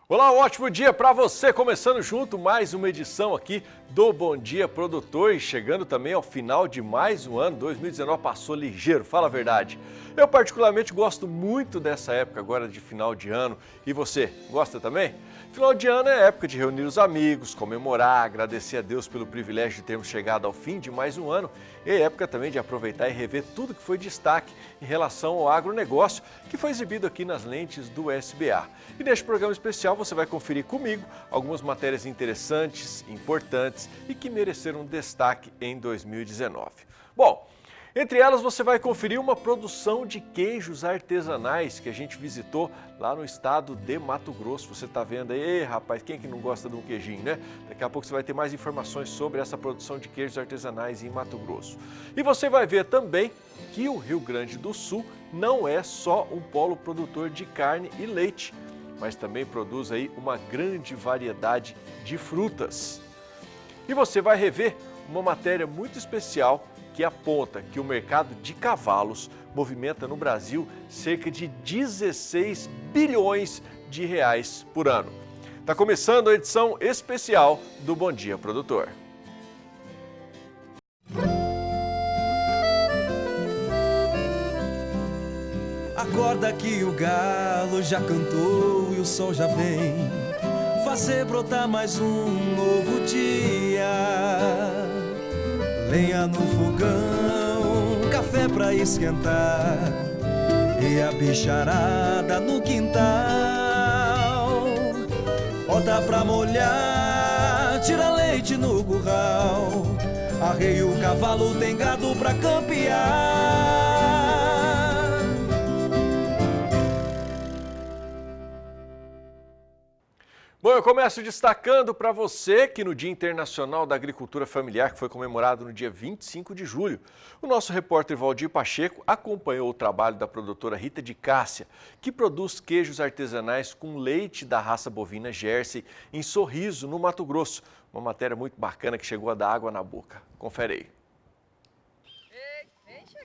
Olá, um ótimo dia para você, começando junto mais uma edição aqui do Bom Dia Produtor e chegando também ao final de mais um ano, 2019 passou ligeiro, fala a verdade. Eu particularmente gosto muito dessa época agora de final de ano e você, gosta também? Final de ano é época de reunir os amigos, comemorar, agradecer a Deus pelo privilégio de termos chegado ao fim de mais um ano e é época também de aproveitar e rever tudo que foi destaque em relação ao agronegócio que foi exibido aqui nas lentes do SBA. E neste programa especial você vai conferir comigo algumas matérias interessantes, importantes e que mereceram destaque em 2019. Bom, entre elas você vai conferir uma produção de queijos artesanais que a gente visitou lá no estado de Mato Grosso. Você está vendo aí, ei, rapaz, quem é que não gosta de um queijinho, né? Daqui a pouco você vai ter mais informações sobre essa produção de queijos artesanais em Mato Grosso. E você vai ver também que o Rio Grande do Sul não é só um polo produtor de carne e leite, mas também produz aí uma grande variedade de frutas. E você vai rever uma matéria muito especial que aponta que o mercado de cavalos movimenta no Brasil cerca de 16 bilhões de reais por ano. Está começando a edição especial do Bom Dia Produtor. Acorda que o galo já cantou e o sol já vem fazer brotar mais um novo dia. Lenha no fogão, café pra esquentar e a bicharada no quintal. Horta pra molhar, tira leite no curral. Arreia o cavalo, tem gado pra campear. Bom, eu começo destacando para você que no Dia Internacional da Agricultura Familiar, que foi comemorado no dia 25 de julho, o nosso repórter Valdir Pacheco acompanhou o trabalho da produtora Rita de Cássia, que produz queijos artesanais com leite da raça bovina Jersey em Sorriso, no Mato Grosso. Uma matéria muito bacana que chegou a dar água na boca. Confere aí.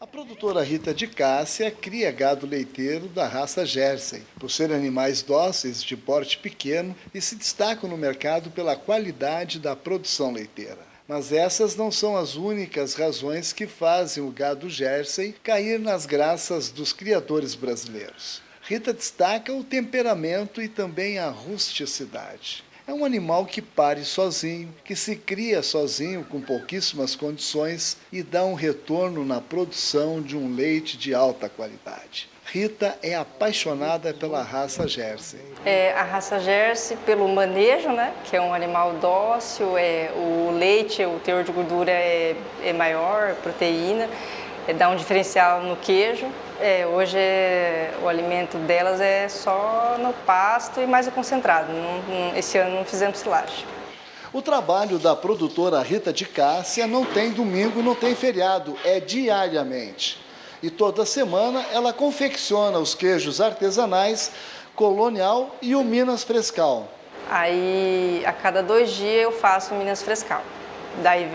A produtora Rita de Cássia cria gado leiteiro da raça Jersey, por serem animais dóceis de porte pequeno e se destacam no mercado pela qualidade da produção leiteira. Mas essas não são as únicas razões que fazem o gado Jersey cair nas graças dos criadores brasileiros. Rita destaca o temperamento e também a rusticidade. É um animal que pare sozinho, que se cria sozinho com pouquíssimas condições e dá um retorno na produção de um leite de alta qualidade. Rita é apaixonada pela raça Jersey. A raça Jersey pelo manejo, né, que é um animal dócil, o leite, o teor de gordura é maior, proteína, dá um diferencial no queijo. Hoje o alimento delas é só no pasto e mais o concentrado. Esse ano não fizemos silagem. O trabalho da produtora Rita de Cássia não tem domingo, não tem feriado, é diariamente. E toda semana ela confecciona os queijos artesanais Colonial e o Minas Frescal. Aí a cada 2 dias eu faço o Minas Frescal. Daí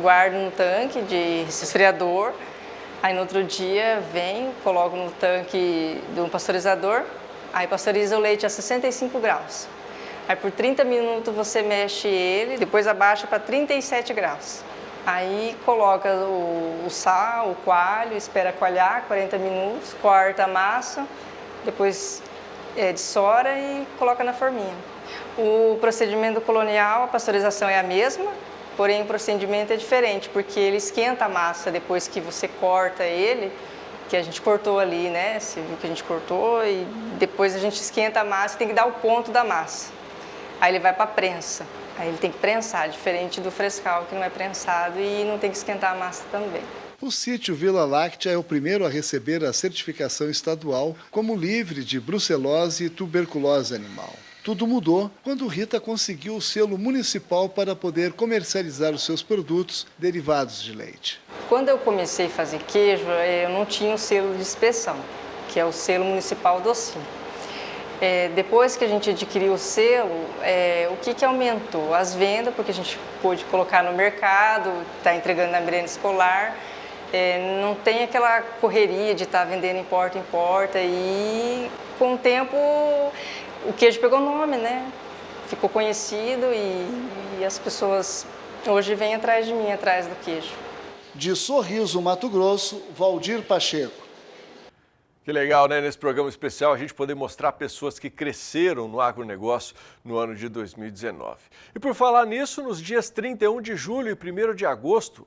guardo no tanque de resfriador. Aí no outro dia venho, coloco no tanque do pasteurizador, aí pasteuriza o leite a 65 graus. Aí por 30 minutos você mexe ele, depois abaixa para 37 graus. Aí coloca o sal, o coalho, espera coalhar 40 minutos, corta a massa, depois dessora e coloca na forminha. O procedimento colonial, a pasteurização é a mesma, porém o procedimento é diferente, porque ele esquenta a massa depois que você corta ele, que a gente cortou ali, né? Você viu que a gente cortou e depois a gente esquenta a massa e tem que dar o ponto da massa. Aí ele vai para a prensa, aí ele tem que prensar, diferente do frescal que não é prensado e não tem que esquentar a massa também. O sítio Vila Láctea é o primeiro a receber a certificação estadual como livre de brucelose e tuberculose animal. Tudo mudou quando Rita conseguiu o selo municipal para poder comercializar os seus produtos derivados de leite. Quando eu comecei a fazer queijo, eu não tinha o selo de inspeção, que é o selo municipal do Sim. Depois que a gente adquiriu o selo, o que aumentou? As vendas, porque a gente pôde colocar no mercado, está entregando na merenda escolar, não tem aquela correria de estar vendendo em porta e com o tempo o queijo pegou nome, né? Ficou conhecido e as pessoas hoje vêm atrás de mim, atrás do queijo. De Sorriso, Mato Grosso, Valdir Pacheco. Que legal, né? Nesse programa especial a gente poder mostrar pessoas que cresceram no agronegócio no ano de 2019. E por falar nisso, nos dias 31 de julho e 1º de agosto,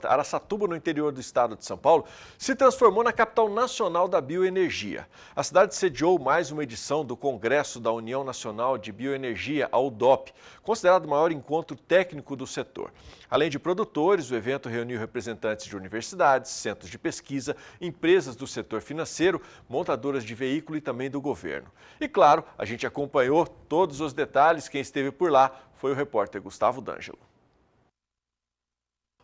Araçatuba, no interior do estado de São Paulo, se transformou na capital nacional da bioenergia. A cidade sediou mais uma edição do Congresso da União Nacional de Bioenergia, a UDOP, considerado o maior encontro técnico do setor. Além de produtores, o evento reuniu representantes de universidades, centros de pesquisa, empresas do setor financeiro, montadoras de veículo e também do governo. E claro, a gente acompanhou todos os detalhes. Quem esteve por lá foi o repórter Gustavo D'Angelo.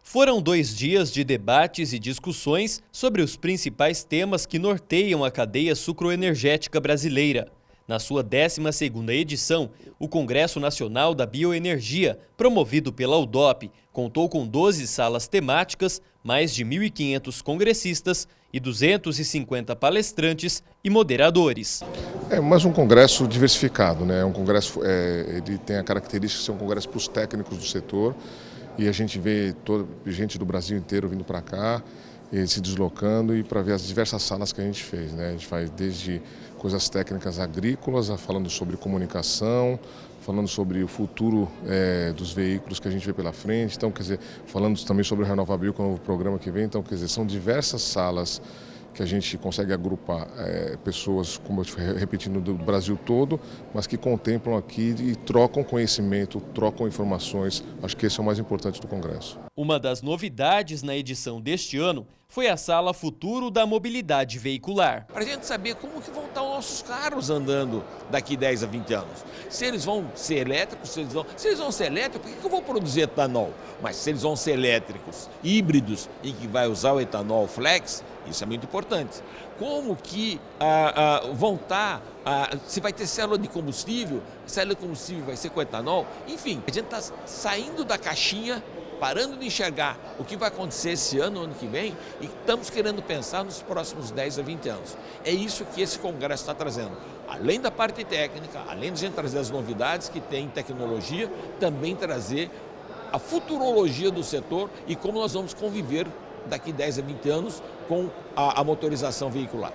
Foram 2 dias de debates e discussões sobre os principais temas que norteiam a cadeia sucroenergética brasileira. Na sua 12ª edição, o Congresso Nacional da Bioenergia, promovido pela UDOP, contou com 12 salas temáticas, mais de 1.500 congressistas e 250 palestrantes e moderadores. É mais um congresso diversificado, né? Um congresso, ele tem a característica de ser um congresso para os técnicos do setor. E a gente vê gente do Brasil inteiro vindo para cá, se deslocando e para ver as diversas salas que a gente fez, né? A gente faz desde coisas técnicas agrícolas, falando sobre comunicação, falando sobre o futuro dos veículos que a gente vê pela frente. Então, quer dizer, falando também sobre o RenovaBio, que é o novo programa que vem. Então, quer dizer, são diversas salas que a gente consegue agrupar pessoas, como eu estou repetindo, do Brasil todo, mas que contemplam aqui e trocam conhecimento, trocam informações. Acho que esse é o mais importante do Congresso. Uma das novidades na edição deste ano foi a Sala Futuro da Mobilidade Veicular. Para a gente saber como que vão estar os nossos carros andando daqui 10 a 20 anos. Se eles vão ser elétricos, se eles vão ser elétricos, por que eu vou produzir etanol? Mas se eles vão ser elétricos, híbridos, e que vai usar o etanol flex, isso é muito importante. Como que vão estar, se vai ter célula de combustível, a célula de combustível vai ser com etanol, enfim, a gente está saindo da caixinha, parando de enxergar o que vai acontecer esse ano, ano que vem, e estamos querendo pensar nos próximos 10 a 20 anos. É isso que esse congresso está trazendo. Além da parte técnica, além de a gente trazer as novidades que tem em tecnologia, também trazer a futurologia do setor e como nós vamos conviver daqui 10 a 20 anos com a motorização veicular.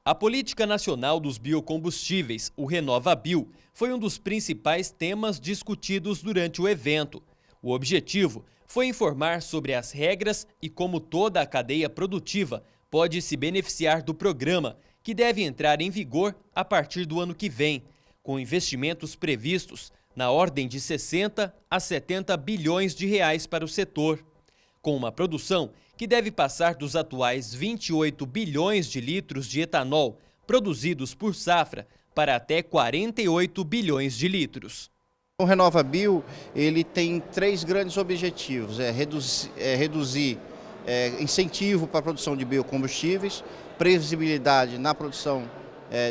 A Política Nacional dos Biocombustíveis, o RenovaBio, foi um dos principais temas discutidos durante o evento. O objetivo foi informar sobre as regras e como toda a cadeia produtiva pode se beneficiar do programa, que deve entrar em vigor a partir do ano que vem, com investimentos previstos na ordem de 60 a 70 bilhões de reais para o setor, com uma produção que deve passar dos atuais 28 bilhões de litros de etanol produzidos por safra para até 48 bilhões de litros. O RenovaBio, ele tem 3 grandes objetivos: reduzir incentivo para a produção de biocombustíveis, previsibilidade na produção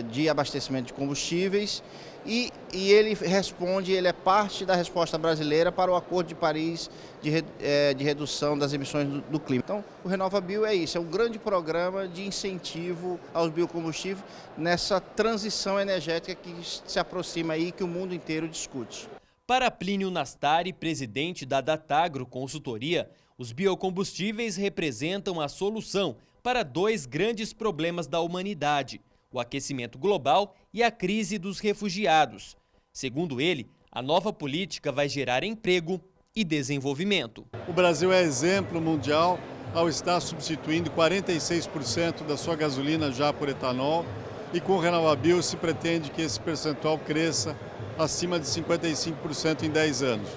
de abastecimento de combustíveis e ele responde, ele é parte da resposta brasileira para o Acordo de Paris de redução das emissões do clima. Então, o RenovaBio é isso, é um grande programa de incentivo aos biocombustíveis nessa transição energética que se aproxima aí, que o mundo inteiro discute. Para Plínio Nastari, presidente da Datagro Consultoria, os biocombustíveis representam a solução para 2 grandes problemas da humanidade: o aquecimento global e a crise dos refugiados. Segundo ele, a nova política vai gerar emprego e desenvolvimento. O Brasil é exemplo mundial ao estar substituindo 46% da sua gasolina já por etanol, e com o RenovaBio se pretende que esse percentual cresça acima de 55% em 10 anos.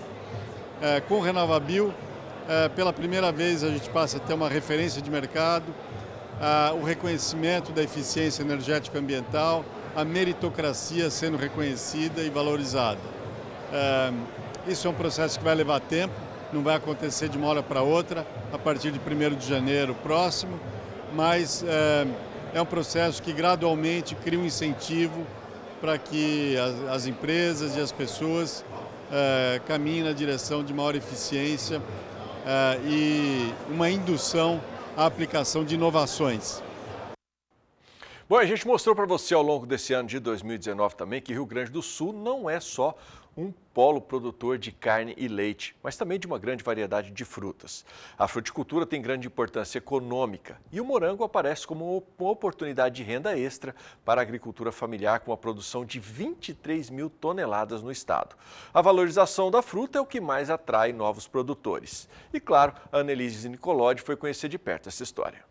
Com o RenovaBio, pela primeira vez a gente passa a ter uma referência de mercado, o reconhecimento da eficiência energética ambiental, a meritocracia sendo reconhecida e valorizada. Isso é um processo que vai levar tempo, não vai acontecer de uma hora para outra, a partir de 1º de janeiro próximo, mas é um processo que gradualmente cria um incentivo para que as empresas e as pessoas caminhem na direção de maior eficiência e uma indução à aplicação de inovações. Bom, a gente mostrou para você ao longo desse ano de 2019 também que Rio Grande do Sul não é só um polo produtor de carne e leite, mas também de uma grande variedade de frutas. A fruticultura tem grande importância econômica e o morango aparece como uma oportunidade de renda extra para a agricultura familiar com a produção de 23 mil toneladas no estado. A valorização da fruta é o que mais atrai novos produtores. E claro, a Annelise Nicolodi foi conhecer de perto essa história.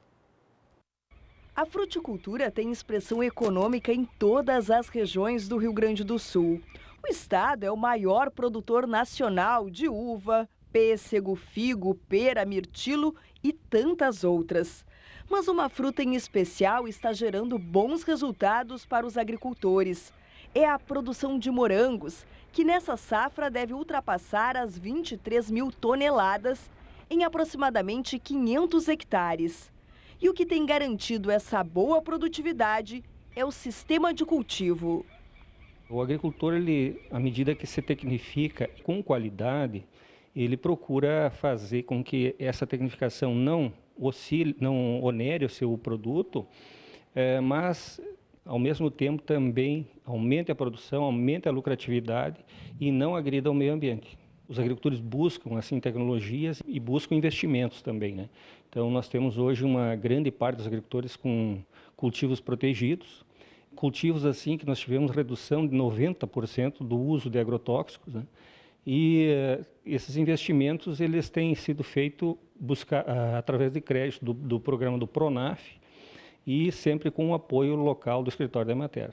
A fruticultura tem expressão econômica em todas as regiões do Rio Grande do Sul. O estado é o maior produtor nacional de uva, pêssego, figo, pera, mirtilo e tantas outras. Mas uma fruta em especial está gerando bons resultados para os agricultores. É a produção de morangos, que nessa safra deve ultrapassar as 23 mil toneladas em aproximadamente 500 hectares. E o que tem garantido essa boa produtividade é o sistema de cultivo. O agricultor, à medida que se tecnifica com qualidade, ele procura fazer com que essa tecnificação não oscile, não onere o seu produto, mas ao mesmo tempo também aumente a produção, aumente a lucratividade e não agrida o meio ambiente. Os agricultores buscam assim tecnologias e buscam investimentos também, né? Então nós temos hoje uma grande parte dos agricultores com cultivos protegidos, cultivos assim que nós tivemos redução de 90% do uso de agrotóxicos, né? E esses investimentos eles têm sido feitos através de crédito do programa do Pronaf e sempre com o apoio local do escritório da Emater.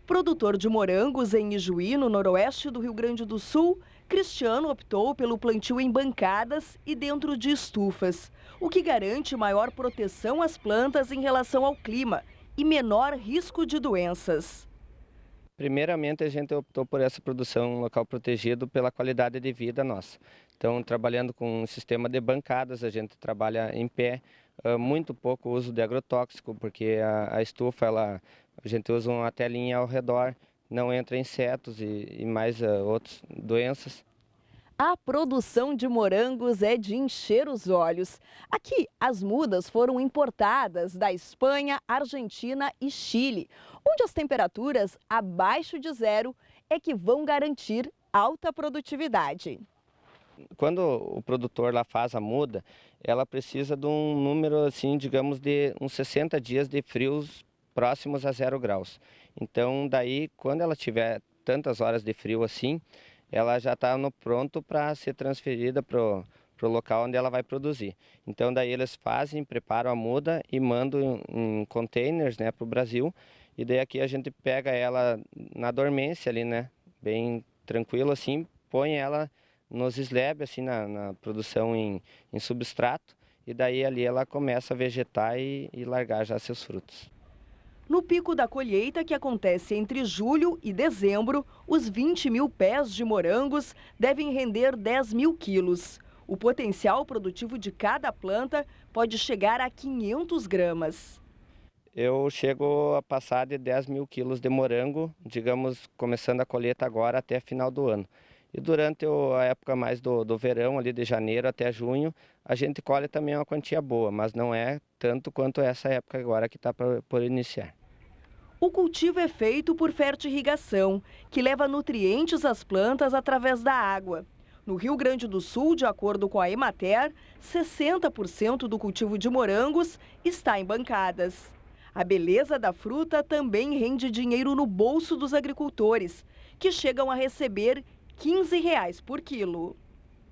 Produtor de morangos em Ijuí, no noroeste do Rio Grande do Sul, Cristiano optou pelo plantio em bancadas e dentro de estufas, o que garante maior proteção às plantas em relação ao clima e menor risco de doenças. Primeiramente, a gente optou por essa produção em local protegido pela qualidade de vida nossa. Então, trabalhando com um sistema de bancadas, a gente trabalha em pé, muito pouco uso de agrotóxico, porque a estufa, a gente usa uma telinha ao redor, não entra insetos e mais outras doenças. A produção de morangos é de encher os olhos. Aqui, as mudas foram importadas da Espanha, Argentina e Chile, onde as temperaturas abaixo de zero é que vão garantir alta produtividade. Quando o produtor lá faz a muda, ela precisa de um número, assim, digamos, de uns 60 dias de frios próximos a 0 graus. Então, daí, quando ela tiver tantas horas de frio assim, ela já está pronto para ser transferida para o local onde ela vai produzir. Então, daí eles preparam a muda e mandam em containers, né, para o Brasil. E daí aqui a gente pega ela na dormência ali, né, bem tranquilo assim, põe ela nos slabs, assim, na produção em substrato. E daí ali ela começa a vegetar e largar já seus frutos. No pico da colheita, que acontece entre julho e dezembro, os 20 mil pés de morangos devem render 10 mil quilos. O potencial produtivo de cada planta pode chegar a 500 gramas. Eu chego a passar de 10 mil quilos de morango, digamos, começando a colheita agora até final do ano. E durante a época mais do verão, ali de janeiro até junho, a gente colhe também uma quantia boa, mas não é tanto quanto essa época agora que está por iniciar. O cultivo é feito por fertirrigação, que leva nutrientes às plantas através da água. No Rio Grande do Sul, de acordo com a Emater, 60% do cultivo de morangos está em bancadas. A beleza da fruta também rende dinheiro no bolso dos agricultores, que chegam a receber R$ 15 por quilo.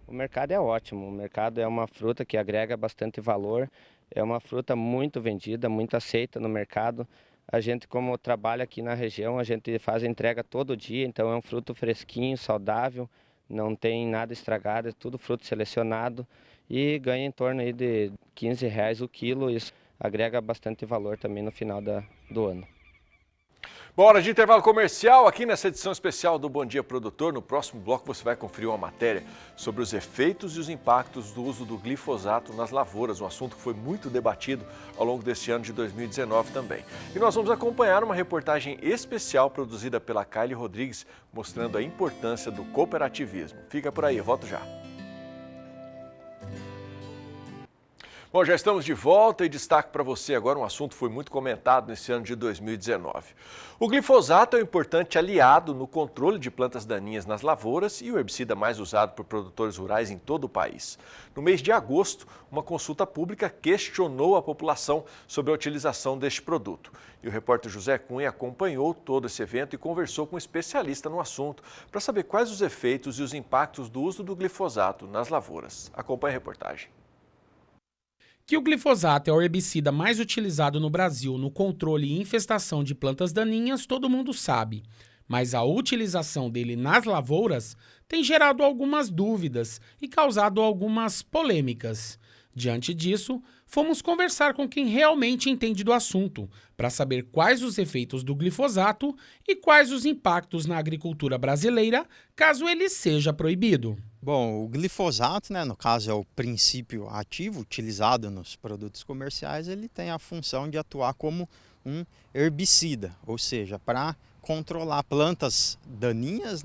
O mercado é ótimo, o mercado é uma fruta que agrega bastante valor, é uma fruta muito vendida, muito aceita no mercado. A gente, como trabalha aqui na região, a gente faz a entrega todo dia, então é um fruto fresquinho, saudável, não tem nada estragado, é tudo fruto selecionado e ganha em torno aí de R$ 15 o quilo, isso agrega bastante valor também no final do ano. Bom, hora de intervalo comercial aqui nessa edição especial do Bom Dia Produtor. No próximo bloco você vai conferir uma matéria sobre os efeitos e os impactos do uso do glifosato nas lavouras, um assunto que foi muito debatido ao longo deste ano de 2019 também. E nós vamos acompanhar uma reportagem especial produzida pela Kylie Rodrigues, mostrando a importância do cooperativismo. Fica por aí, eu volto já. Bom, já estamos de volta e destaco para você agora um assunto que foi muito comentado nesse ano de 2019. O glifosato é um importante aliado no controle de plantas daninhas nas lavouras e o herbicida mais usado por produtores rurais em todo o país. No mês de agosto, uma consulta pública questionou a população sobre a utilização deste produto. E o repórter José Cunha acompanhou todo esse evento e conversou com um especialista no assunto para saber quais os efeitos e os impactos do uso do glifosato nas lavouras. Acompanhe a reportagem. Que o glifosato é o herbicida mais utilizado no Brasil no controle e infestação de plantas daninhas, todo mundo sabe. Mas a utilização dele nas lavouras tem gerado algumas dúvidas e causado algumas polêmicas. Diante disso, fomos conversar com quem realmente entende do assunto, para saber quais os efeitos do glifosato e quais os impactos na agricultura brasileira, caso ele seja proibido. Bom, o glifosato, no caso é o princípio ativo utilizado nos produtos comerciais, ele tem a função de atuar como um herbicida, ou seja, para controlar plantas daninhas,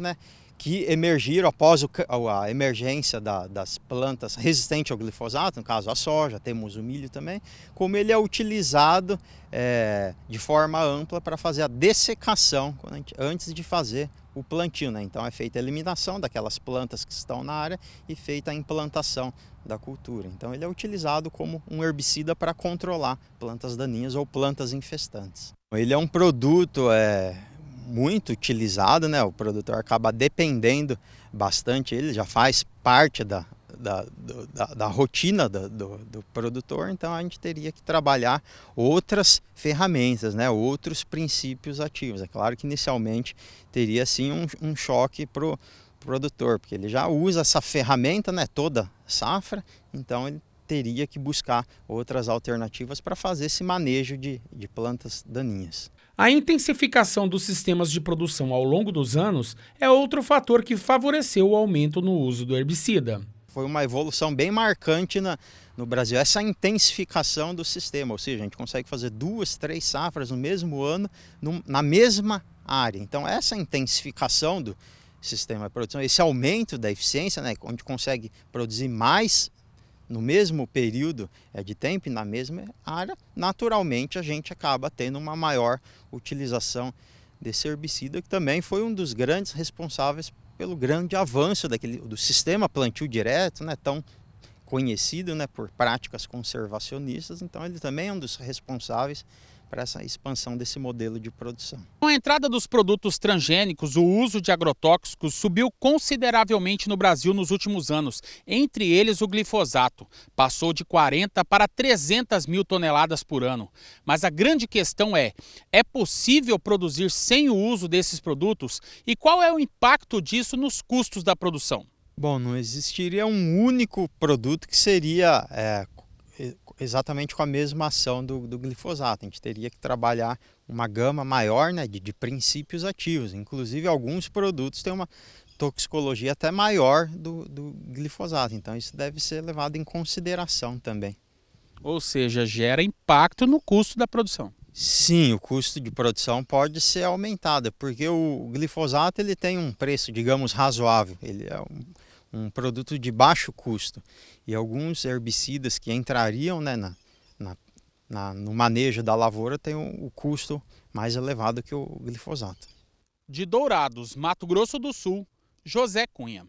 que emergiram após a emergência das plantas resistentes ao glifosato, no caso a soja, temos o milho também, como ele é utilizado de forma ampla para fazer a dessecação antes de fazer o plantio. Então é feita a eliminação daquelas plantas que estão na área e feita a implantação da cultura. Então ele é utilizado como um herbicida para controlar plantas daninhas ou plantas infestantes. Ele é um produto muito utilizado, o produtor acaba dependendo bastante, ele já faz parte da rotina do produtor, então a gente teria que trabalhar outras ferramentas, outros princípios ativos. É claro que inicialmente teria sim um choque para o produtor, porque ele já usa essa ferramenta toda safra, então ele teria que buscar outras alternativas para fazer esse manejo de plantas daninhas. A intensificação dos sistemas de produção ao longo dos anos é outro fator que favoreceu o aumento no uso do herbicida. Foi uma evolução bem marcante no Brasil, essa intensificação do sistema, ou seja, a gente consegue fazer 2, 3 safras no mesmo ano, na mesma área. Então essa intensificação do sistema de produção, esse aumento da eficiência, onde consegue produzir mais no mesmo período de tempo e na mesma área, naturalmente a gente acaba tendo uma maior utilização desse herbicida, que também foi um dos grandes responsáveis pelo grande avanço do sistema plantio direto, tão conhecido por práticas conservacionistas. Então ele também é um dos responsáveis para essa expansão desse modelo de produção. Com a entrada dos produtos transgênicos, o uso de agrotóxicos subiu consideravelmente no Brasil nos últimos anos, entre eles o glifosato. Passou de 40 para 300 mil toneladas por ano. Mas a grande questão é possível produzir sem o uso desses produtos? E qual é o impacto disso nos custos da produção? Bom, não existiria um único produto que seria exatamente com a mesma ação do glifosato. A gente teria que trabalhar uma gama maior de princípios ativos. Inclusive, alguns produtos têm uma toxicologia até maior do glifosato. Então, isso deve ser levado em consideração também. Ou seja, gera impacto no custo da produção. Sim, o custo de produção pode ser aumentado, porque o glifosato ele tem um preço, digamos, razoável. Ele é um produto de baixo custo. E alguns herbicidas que entrariam no manejo da lavoura têm o custo mais elevado que o glifosato. De Dourados, Mato Grosso do Sul, José Cunha.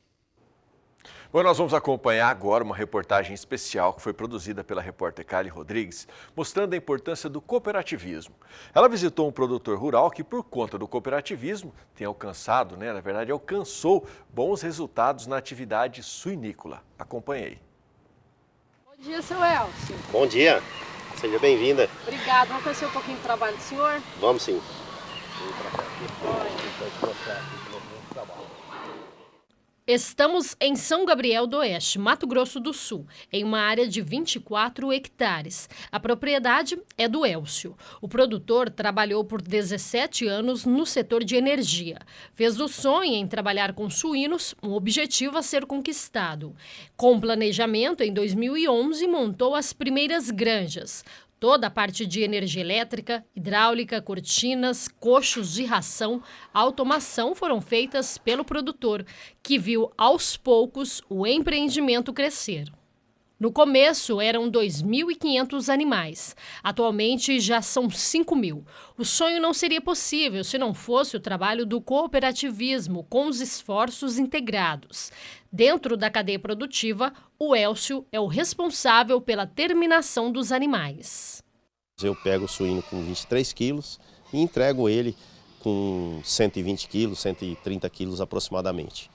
Bom, nós vamos acompanhar agora uma reportagem especial que foi produzida pela repórter Kali Rodrigues, mostrando a importância do cooperativismo. Ela visitou um produtor rural que, por conta do cooperativismo, tem alcançado, na verdade, alcançou bons resultados na atividade suinícola. Acompanhei. Bom dia, seu Elcio. Bom dia, seja bem-vinda. Obrigada. Vamos conhecer um pouquinho do trabalho do senhor? Vamos sim. Estamos em São Gabriel do Oeste, Mato Grosso do Sul, em uma área de 24 hectares. A propriedade é do Elcio. O produtor trabalhou por 17 anos no setor de energia. Fez do sonho em trabalhar com suínos um objetivo a ser conquistado. Com planejamento, em 2011, montou as primeiras granjas. Toda a parte de energia elétrica, hidráulica, cortinas, coxos de ração, automação foram feitas pelo produtor, que viu aos poucos o empreendimento crescer. No começo, eram 2.500 animais. Atualmente, já são 5.000. O sonho não seria possível se não fosse o trabalho do cooperativismo com os esforços integrados. Dentro da cadeia produtiva, o Elcio é o responsável pela terminação dos animais. Eu pego o suíno com 23 quilos e entrego ele com 120 quilos, 130 quilos aproximadamente.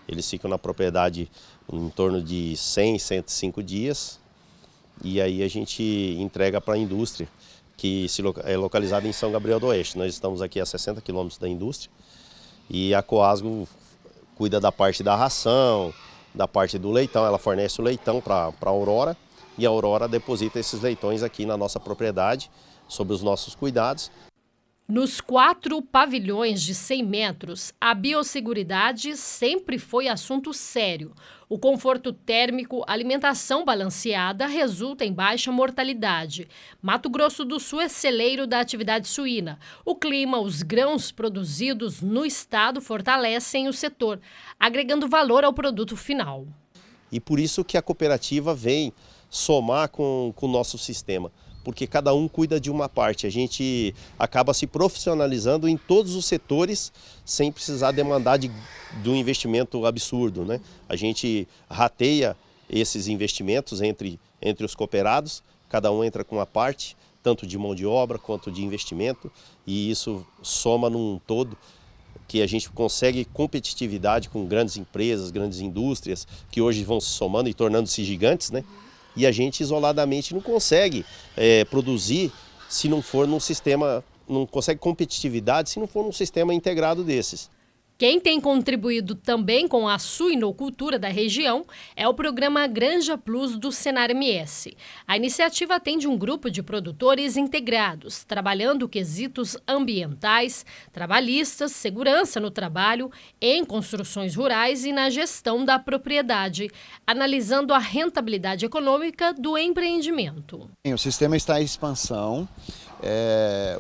Eles ficam na propriedade em torno de 100, 105 dias e aí a gente entrega para a indústria, que é localizada em São Gabriel do Oeste. Nós estamos aqui a 60 quilômetros da indústria e a Coasgo cuida da parte da ração, da parte do leitão. Ela fornece o leitão para a Aurora e a Aurora deposita esses leitões aqui na nossa propriedade, sob os nossos cuidados. Nos 4 pavilhões de 100 metros, a biosseguridade sempre foi assunto sério. O conforto térmico, alimentação balanceada resulta em baixa mortalidade. Mato Grosso do Sul é celeiro da atividade suína. O clima, os grãos produzidos no estado fortalecem o setor, agregando valor ao produto final. E por isso que a cooperativa vem somar com o nosso sistema, porque cada um cuida de uma parte. A gente acaba se profissionalizando em todos os setores sem precisar demandar de um investimento absurdo, né? A gente rateia esses investimentos entre os cooperados, cada um entra com uma parte, tanto de mão de obra quanto de investimento, e isso soma num todo que a gente consegue competitividade com grandes empresas, grandes indústrias, que hoje vão se somando e tornando-se gigantes, né? E a gente isoladamente não consegue produzir se não for num sistema, não consegue competitividade se não for num sistema integrado desses. Quem tem contribuído também com a suinocultura da região é o programa Granja Plus do Senar MS. A iniciativa atende um grupo de produtores integrados, trabalhando quesitos ambientais, trabalhistas, segurança no trabalho, em construções rurais e na gestão da propriedade, analisando a rentabilidade econômica do empreendimento. O sistema está em expansão.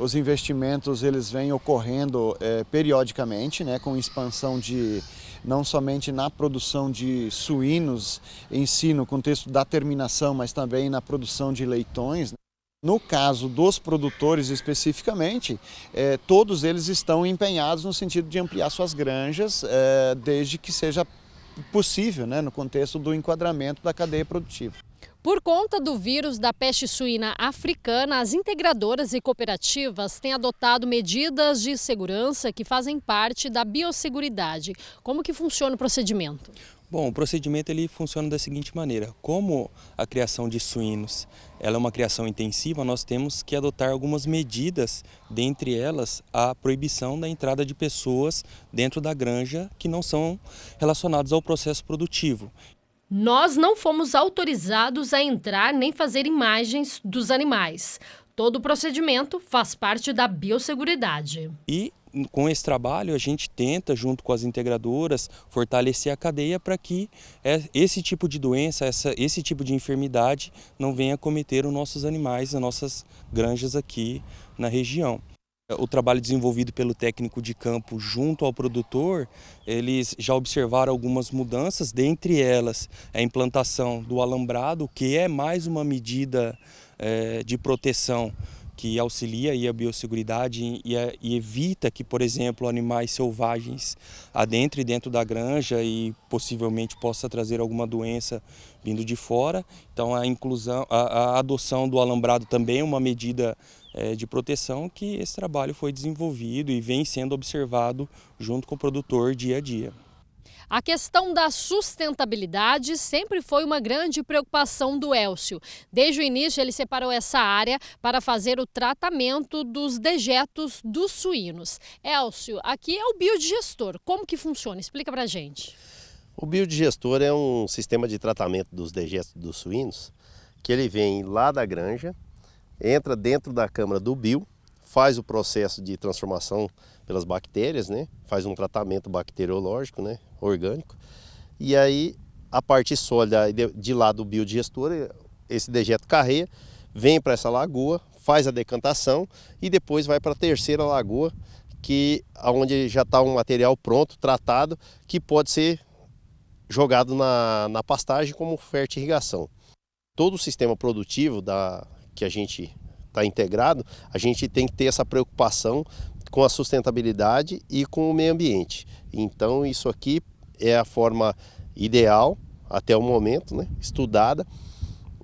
Os investimentos eles vêm ocorrendo periodicamente, né, com expansão não somente na produção de suínos em si, no contexto da terminação, mas também na produção de leitões. No caso dos produtores especificamente, todos eles estão empenhados no sentido de ampliar suas granjas, desde que seja possível, né, no contexto do enquadramento da cadeia produtiva. Por conta do vírus da peste suína africana, as integradoras e cooperativas têm adotado medidas de segurança que fazem parte da biosseguridade. Como que funciona o procedimento? Bom, o procedimento ele funciona da seguinte maneira: como a criação de suínos ela é uma criação intensiva, nós temos que adotar algumas medidas, dentre elas a proibição da entrada de pessoas dentro da granja que não são relacionadas ao processo produtivo. Nós não fomos autorizados a entrar nem fazer imagens dos animais. Todo o procedimento faz parte da biosseguridade. E com esse trabalho a gente tenta, junto com as integradoras, fortalecer a cadeia para que esse tipo de doença, esse tipo de enfermidade não venha cometer os nossos animais, as nossas granjas aqui na região. O trabalho desenvolvido pelo técnico de campo junto ao produtor, eles já observaram algumas mudanças, dentre elas a implantação do alambrado, que é mais uma medida de proteção que auxilia aí a biosseguridade e evita que, por exemplo, animais selvagens adentrem dentro da granja e possivelmente possa trazer alguma doença vindo de fora. Então a adoção do alambrado também é uma medida de proteção que esse trabalho foi desenvolvido e vem sendo observado junto com o produtor dia a dia. A questão da sustentabilidade sempre foi uma grande preocupação do Elcio. Desde o início ele separou essa área para fazer o tratamento dos dejetos dos suínos. Elcio, aqui é o biodigestor. Como que funciona? Explica pra gente. O biodigestor é um sistema de tratamento dos dejetos dos suínos, que ele vem lá da granja, entra dentro da câmara do bio, faz o processo de transformação pelas bactérias, né? Faz um tratamento bacteriológico, né? Orgânico, e aí a parte sólida de lá do biodigestor, esse dejeto carreia, vem para essa lagoa, faz a decantação e depois vai para a terceira lagoa, onde já está um material pronto, tratado, que pode ser jogado na pastagem como fertirrigação. todo o sistema produtivo que a gente está integrado, a gente tem que ter essa preocupação com a sustentabilidade e com o meio ambiente. Então isso aqui é a forma ideal até o momento, né, estudada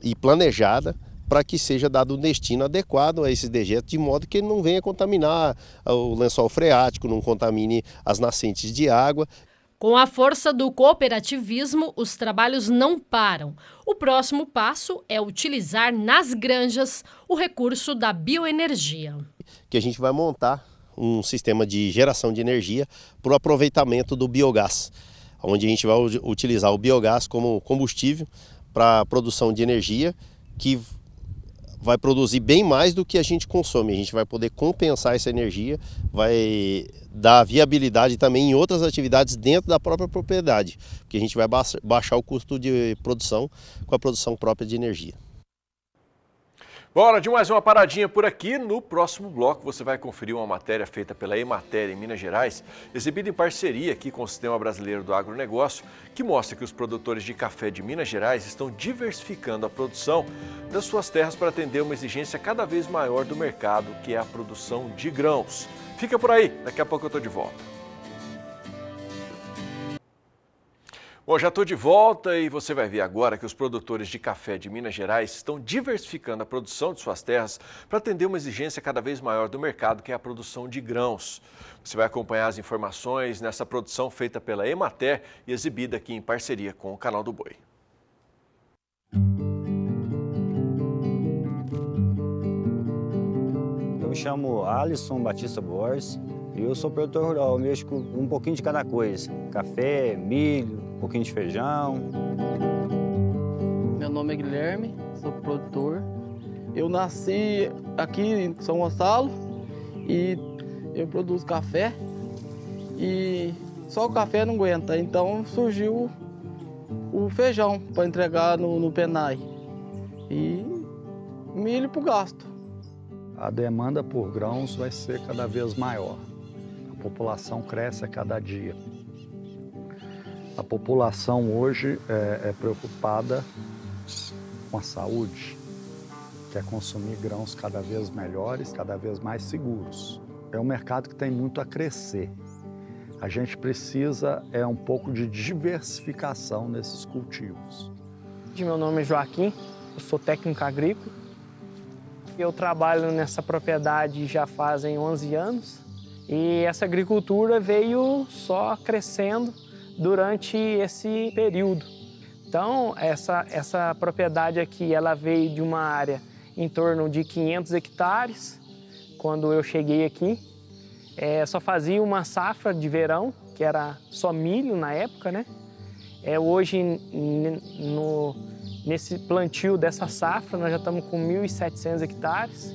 e planejada para que seja dado um destino adequado a esses dejetos, de modo que ele não venha contaminar o lençol freático, não contamine as nascentes de água. Com a força do cooperativismo, os trabalhos não param. O próximo passo é utilizar nas granjas o recurso da bioenergia. Que a gente vai montar um sistema de geração de energia para o aproveitamento do biogás, onde a gente vai utilizar o biogás como combustível para a produção de energia, que vai produzir bem mais do que a gente consome. A gente vai poder compensar essa energia, vai dar viabilidade também em outras atividades dentro da própria propriedade, porque a gente vai baixar o custo de produção com a produção própria de energia. Bora de mais uma paradinha por aqui. No próximo bloco você vai conferir uma matéria feita pela Emater em Minas Gerais, exibida em parceria aqui com o Sistema Brasileiro do Agronegócio, que mostra que os produtores de café de Minas Gerais estão diversificando a produção das suas terras para atender uma exigência cada vez maior do mercado, que é a produção de grãos. Fica por aí, daqui a pouco eu estou de volta. Bom, já estou de volta e você vai ver agora que os produtores de café de Minas Gerais estão diversificando a produção de suas terras para atender uma exigência cada vez maior do mercado, que é a produção de grãos. Você vai acompanhar as informações nessa produção feita pela Emater e exibida aqui em parceria com o Canal do Boi. Eu me chamo Alisson Batista Borges e eu sou produtor rural, eu mexo com um pouquinho de cada coisa, café, milho, um pouquinho de feijão. Meu nome é Guilherme, sou produtor. Eu nasci aqui em São Gonçalo e eu produzo café e só o café não aguenta, então surgiu o feijão para entregar no Penai e milho para o gasto. A demanda por grãos vai ser cada vez maior. A população cresce a cada dia. A população hoje é preocupada com a saúde, quer consumir grãos cada vez melhores, cada vez mais seguros. É um mercado que tem muito a crescer. A gente precisa um pouco de diversificação nesses cultivos. Meu nome é Joaquim, eu sou técnico agrícola. Eu trabalho nessa propriedade já fazem 11 anos e essa agricultura veio só crescendo durante esse período. Então, essa propriedade aqui, ela veio de uma área em torno de 500 hectares, quando eu cheguei aqui. Só fazia uma safra de verão, que era só milho na época, né? Hoje, nesse plantio dessa safra, nós já estamos com 1.700 hectares,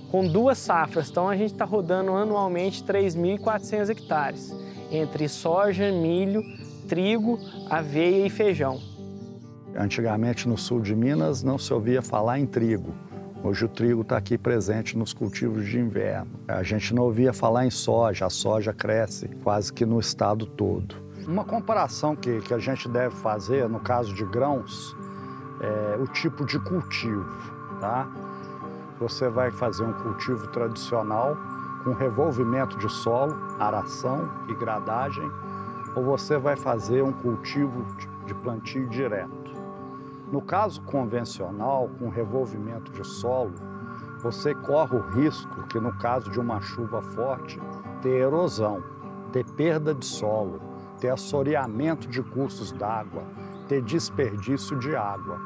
com 2 safras. Então, a gente está rodando anualmente 3.400 hectares, entre soja, milho, trigo, aveia e feijão. Antigamente, no sul de Minas, não se ouvia falar em trigo. Hoje o trigo está aqui presente nos cultivos de inverno. A gente não ouvia falar em soja, a soja cresce quase que no estado todo. Uma comparação que a gente deve fazer, no caso de grãos, é o tipo de cultivo, tá? Você vai fazer um cultivo tradicional com revolvimento de solo, aração e gradagem, ou você vai fazer um cultivo de plantio direto. No caso convencional, com revolvimento de solo, você corre o risco que, no caso de uma chuva forte, ter erosão, ter perda de solo, ter assoreamento de cursos d'água, ter desperdício de água,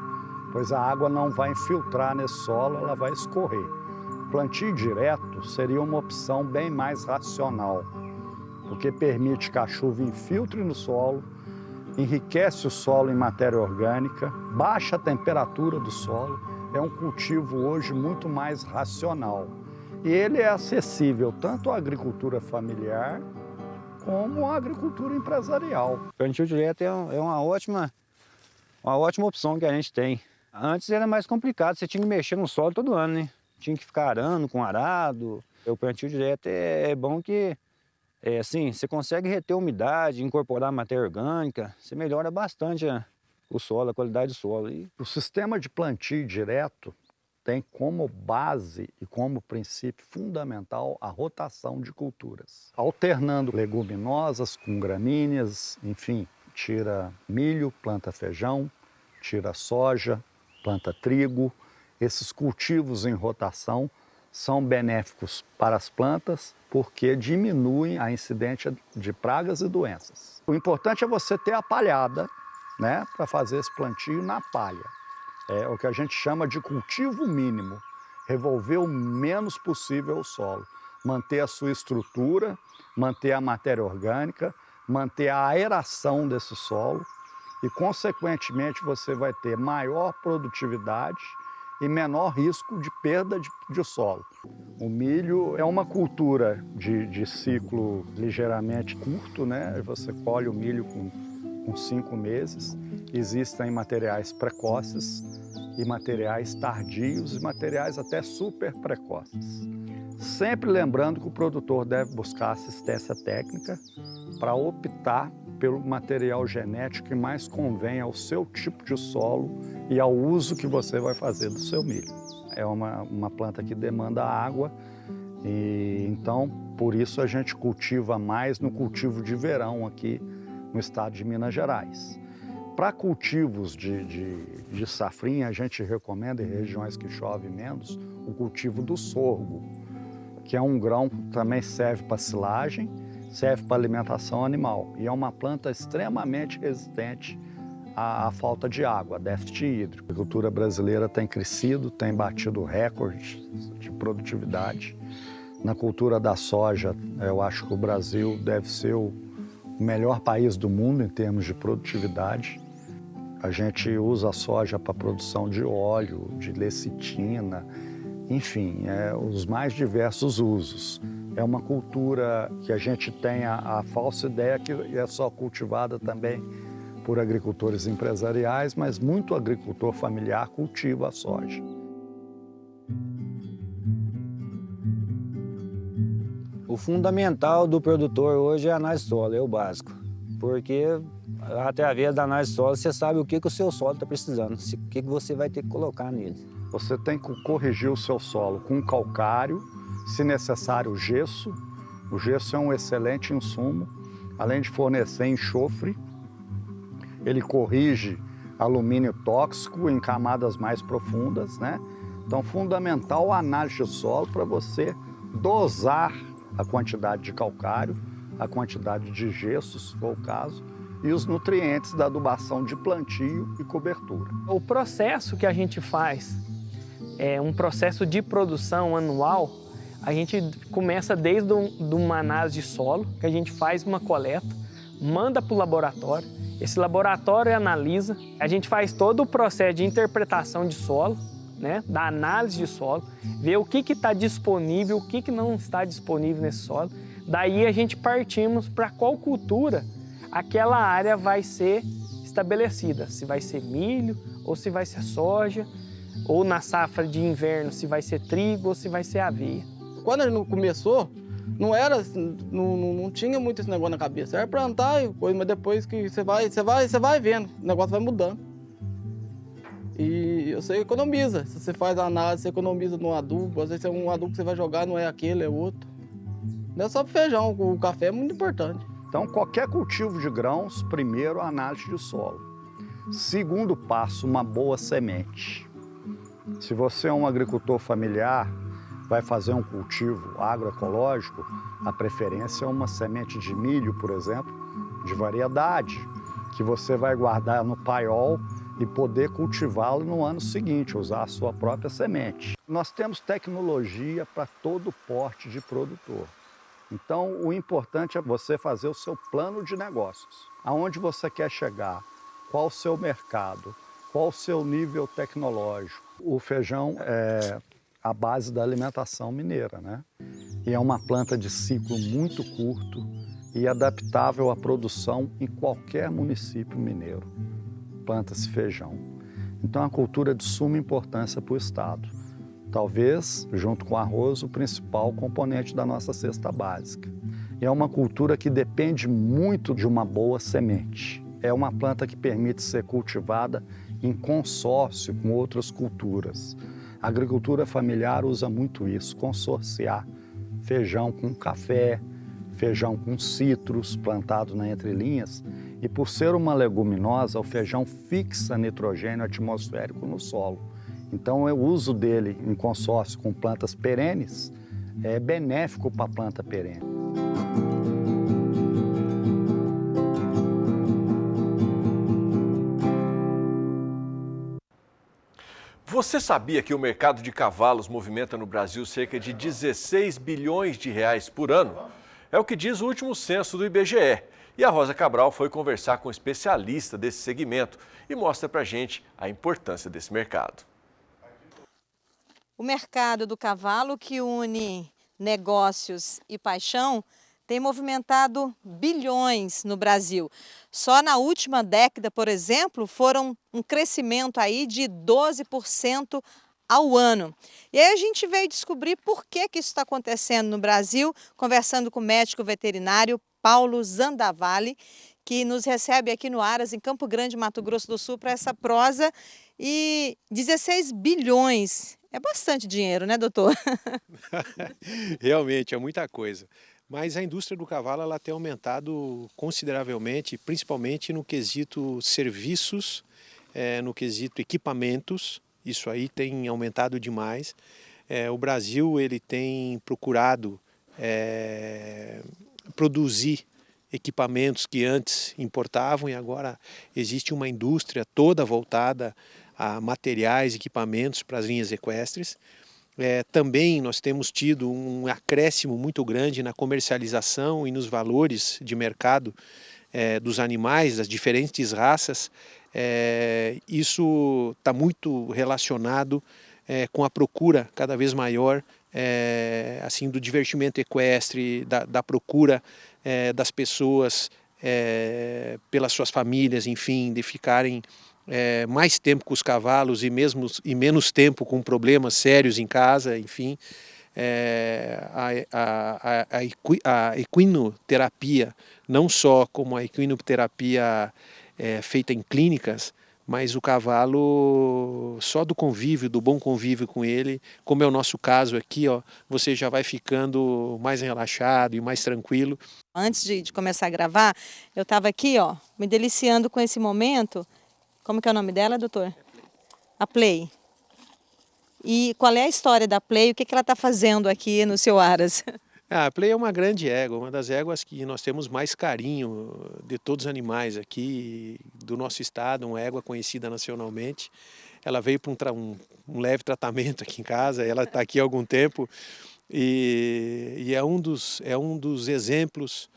pois a água não vai infiltrar nesse solo, ela vai escorrer. Plantio direto seria uma opção bem mais racional, porque permite que a chuva infiltre no solo, enriquece o solo em matéria orgânica, baixa a temperatura do solo, é um cultivo hoje muito mais racional. E ele é acessível tanto à agricultura familiar como à agricultura empresarial. O plantio direto é uma ótima opção que a gente tem. Antes era mais complicado, você tinha que mexer no solo todo ano, né? Tinha que ficar arando com arado. O plantio direto é bom que assim, você consegue reter umidade, incorporar matéria orgânica, você melhora bastante o solo, a qualidade do solo. E o sistema de plantio direto tem como base e como princípio fundamental a rotação de culturas, alternando leguminosas com gramíneas, enfim, tira milho, planta feijão, tira soja, planta trigo. Esses cultivos em rotação são benéficos para as plantas porque diminuem a incidência de pragas e doenças. O importante é você ter a palhada, né, para fazer esse plantio na palha. É o que a gente chama de cultivo mínimo, revolver o menos possível o solo, manter a sua estrutura, manter a matéria orgânica, manter a aeração desse solo e, consequentemente, você vai ter maior produtividade e menor risco de perda de solo. O milho é uma cultura de ciclo ligeiramente curto, né? Você colhe o milho com 5 meses. Existem materiais precoces e materiais tardios e materiais até super precoces. Sempre lembrando que o produtor deve buscar assistência técnica para optar pelo material genético que mais convém ao seu tipo de solo e ao uso que você vai fazer do seu milho. É uma planta que demanda água e então por isso a gente cultiva mais no cultivo de verão aqui no estado de Minas Gerais. Para cultivos de safrinha, a gente recomenda em regiões que chove menos o cultivo do sorgo, que é um grão que também serve para silagem, serve para alimentação animal e é uma planta extremamente resistente à falta de água, déficit hídrico. A agricultura brasileira tem crescido, tem batido recordes de produtividade. Na cultura da soja, eu acho que o Brasil deve ser o melhor país do mundo em termos de produtividade. A gente usa a soja para produção de óleo, de lecitina, enfim, os mais diversos usos. É uma cultura que a gente tem a falsa ideia que é só cultivada também por agricultores empresariais, mas muito agricultor familiar cultiva a soja. o fundamental do produtor hoje é a análise de solo, é o básico. Porque através da análise de solo você sabe o que o seu solo está precisando, o que você vai ter que colocar nele. Você tem que corrigir o seu solo com calcário, se necessário gesso. O gesso é um excelente insumo, além de fornecer enxofre, ele corrige alumínio tóxico em camadas mais profundas, né? Então, fundamental a análise de solo para você dosar a quantidade de calcário, a quantidade de gesso, se for o caso, e os nutrientes da adubação de plantio e cobertura. O processo que a gente faz é um processo de produção anual. A gente começa desde uma análise de solo, que a gente faz uma coleta, manda para o laboratório, esse laboratório analisa, a gente faz todo o processo de interpretação de solo, né, da análise de solo, vê o que está disponível, o que não está disponível nesse solo. Daí a gente partimos para qual cultura aquela área vai ser estabelecida, se vai ser milho ou se vai ser soja, ou na safra de inverno se vai ser trigo ou se vai ser aveia. Quando a gente começou, não tinha muito esse negócio na cabeça. Era plantar e coisa, mas depois que você vai vendo, o negócio vai mudando. E você economiza. Se você faz a análise, você economiza no adubo. Às vezes é um adubo que você vai jogar, não é aquele, é outro. Não é só pro feijão, o café é muito importante. Então, qualquer cultivo de grãos, primeiro a análise de solo. Segundo passo, uma boa semente. Se você é um agricultor familiar, vai fazer um cultivo agroecológico, a preferência é uma semente de milho, por exemplo, de variedade, que você vai guardar no paiol e poder cultivá-lo no ano seguinte, usar a sua própria semente. Nós temos tecnologia para todo porte de produtor. Então, o importante é você fazer o seu plano de negócios. Aonde você quer chegar, qual o seu mercado, qual o seu nível tecnológico. O feijão é a base da alimentação mineira, né? E é uma planta de ciclo muito curto e adaptável à produção em qualquer município mineiro. Planta-se feijão. Então, é uma cultura de suma importância para o estado. Talvez, junto com o arroz, o principal componente da nossa cesta básica. E é uma cultura que depende muito de uma boa semente. é uma planta que permite ser cultivada em consórcio com outras culturas. A agricultura familiar usa muito isso, consorciar feijão com café, feijão com citros plantado na entrelinhas, e por ser uma leguminosa, o feijão fixa nitrogênio atmosférico no solo. Então o uso dele em consórcio com plantas perenes é benéfico para a planta perene. Você sabia que o mercado de cavalos movimenta no Brasil cerca de 16 bilhões de reais por ano? É o que diz o último censo do IBGE. E a Rosa Cabral foi conversar com um especialista desse segmento e mostra pra gente a importância desse mercado. O mercado do cavalo, que une negócios e paixão, tem movimentado bilhões no Brasil. Só na última década, por exemplo, foram um crescimento aí de 12% ao ano. E aí a gente veio descobrir por que isso está acontecendo no Brasil, conversando com o médico veterinário Paulo Zandavalli, que nos recebe aqui no Aras, em Campo Grande, Mato Grosso do Sul, para essa prosa. E 16 bilhões, é bastante dinheiro, né, doutor? Realmente, é muita coisa. Mas a indústria do cavalo ela tem aumentado consideravelmente, principalmente no quesito serviços, no quesito equipamentos. Isso aí tem aumentado demais. O Brasil ele tem procurado produzir equipamentos que antes importavam, e agora existe uma indústria toda voltada a materiais, equipamentos para as linhas equestres. Também nós temos tido um acréscimo muito grande na comercialização e nos valores de mercado dos animais, das diferentes raças. Isso está muito relacionado com a procura cada vez maior assim, do divertimento equestre, da procura das pessoas pelas suas famílias, enfim, de ficarem mais tempo com os cavalos e menos tempo com problemas sérios em casa, enfim. A equinoterapia, não só como a equinoterapia feita em clínicas, mas o cavalo, só do convívio, do bom convívio com ele, como é o nosso caso aqui, ó, você já vai ficando mais relaxado e mais tranquilo. Antes de começar a gravar, eu estava aqui, ó, me deliciando com esse momento. Como que é o nome dela, doutor? A Play. E qual é a história da Play? O que ela está fazendo aqui no seu Aras? A Play é uma grande égua, uma das éguas que nós temos mais carinho de todos os animais aqui do nosso estado, uma égua conhecida nacionalmente. Ela veio para um leve tratamento aqui em casa, ela está aqui há algum tempo e é um dos exemplos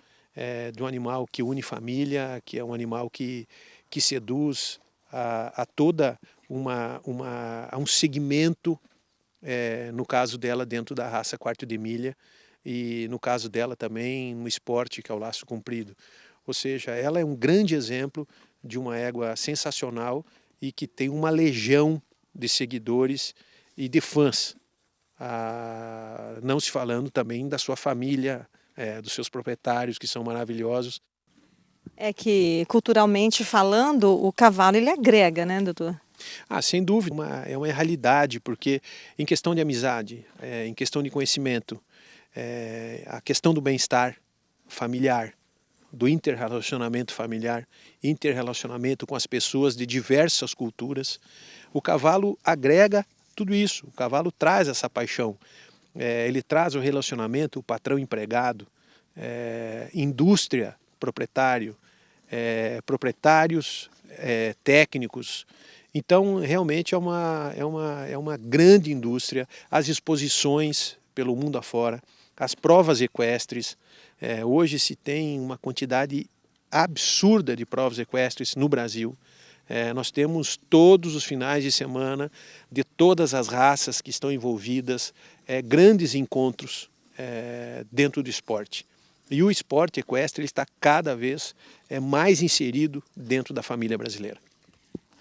de um animal que une família, que é um animal que seduz a toda um segmento, no caso dela, dentro da raça quarto de milha, e no caso dela também no esporte, que é o laço comprido. Ou seja, ela é um grande exemplo de uma égua sensacional e que tem uma legião de seguidores e de fãs, não se falando também da sua família, dos seus proprietários, que são maravilhosos. É que, culturalmente falando, o cavalo ele agrega, né, doutor? Sem dúvida, é uma realidade, porque em questão de amizade, em questão de conhecimento, a questão do bem-estar familiar, do interrelacionamento familiar, interrelacionamento com as pessoas de diversas culturas, o cavalo agrega tudo isso, o cavalo traz essa paixão, ele traz o relacionamento, o patrão-empregado, indústria, proprietário, proprietários, técnicos. Então, realmente é uma grande indústria, as exposições pelo mundo afora, as provas equestres. Hoje se tem uma quantidade absurda de provas equestres no Brasil. Nós temos todos os finais de semana, de todas as raças que estão envolvidas, grandes encontros dentro do esporte. E o esporte equestre ele está cada vez mais inserido dentro da família brasileira.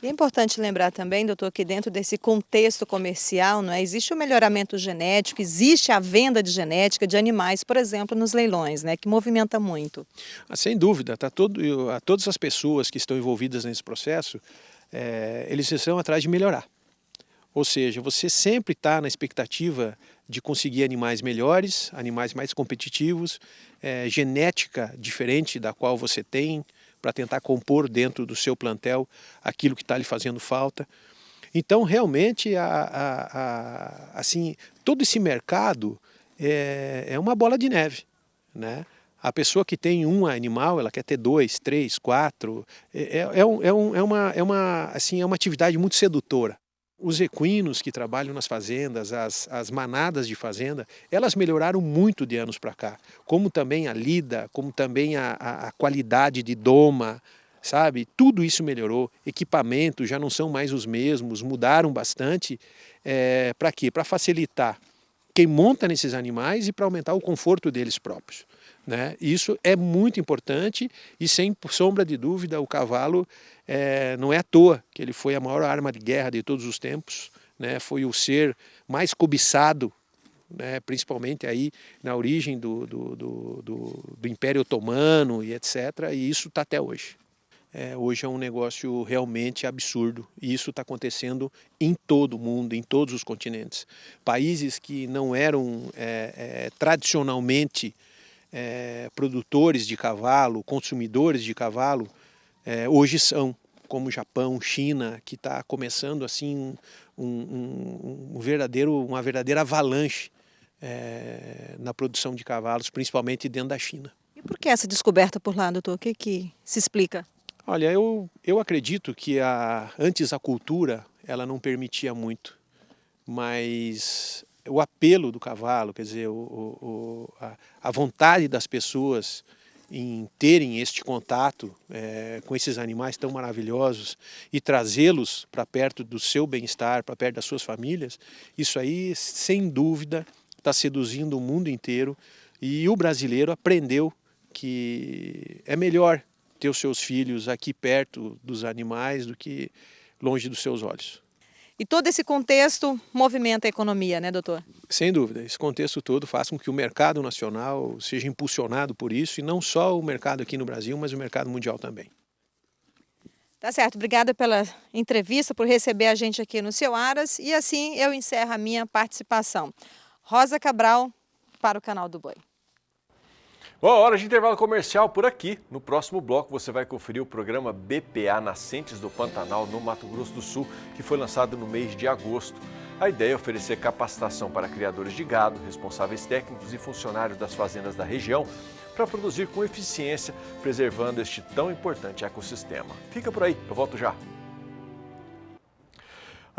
E é importante lembrar também, doutor, que dentro desse contexto comercial, não é, existe o melhoramento genético, existe a venda de genética de animais, por exemplo, nos leilões, né, que movimenta muito. Sem dúvida, todas as pessoas que estão envolvidas nesse processo, eles estão atrás de melhorar. Ou seja, você sempre está na expectativa de conseguir animais melhores, animais mais competitivos, genética diferente da qual você tem, para tentar compor dentro do seu plantel aquilo que está lhe fazendo falta. Então, realmente, assim, todo esse mercado é uma bola de neve, né? A pessoa que tem um animal, ela quer ter 2, 3, 4. Assim, é uma atividade muito sedutora. Os equinos que trabalham nas fazendas, as manadas de fazenda, elas melhoraram muito de anos para cá. Como também a lida, como também a qualidade de doma, sabe? Tudo isso melhorou. Equipamentos já não são mais os mesmos, mudaram bastante. Para quê? Para facilitar quem monta nesses animais e para aumentar o conforto deles próprios, né? Isso é muito importante e, sem sombra de dúvida, o cavalo não é à toa que ele foi a maior arma de guerra de todos os tempos, né? Foi o ser mais cobiçado, né? Principalmente aí na origem do Império Otomano e etc. E isso está até hoje. Hoje é um negócio realmente absurdo e isso está acontecendo em todo o mundo, em todos os continentes. Países que não eram tradicionalmente produtores de cavalo, consumidores de cavalo, hoje são, como Japão, China, que está começando assim uma verdadeira avalanche na produção de cavalos, principalmente dentro da China. E por que essa descoberta por lá, doutor? O que se explica? Olha, eu acredito que antes a cultura ela não permitia muito, mas o apelo do cavalo, quer dizer, a vontade das pessoas em terem este contato com esses animais tão maravilhosos e trazê-los para perto do seu bem-estar, para perto das suas famílias, isso aí, sem dúvida, está seduzindo o mundo inteiro e o brasileiro aprendeu que é melhor ter os seus filhos aqui perto dos animais do que longe dos seus olhos. E todo esse contexto movimenta a economia, né, doutor? Sem dúvida, esse contexto todo faz com que o mercado nacional seja impulsionado por isso, e não só o mercado aqui no Brasil, mas o mercado mundial também. Tá certo, obrigada pela entrevista, por receber a gente aqui no Seu Aras, e assim eu encerro a minha participação. Rosa Cabral, para o Canal do Boi. Bom, hora de intervalo comercial por aqui. No próximo bloco você vai conferir o programa BPA Nascentes do Pantanal no Mato Grosso do Sul, que foi lançado no mês de agosto. A ideia é oferecer capacitação para criadores de gado, responsáveis técnicos e funcionários das fazendas da região para produzir com eficiência, preservando este tão importante ecossistema. Fica por aí, eu volto já.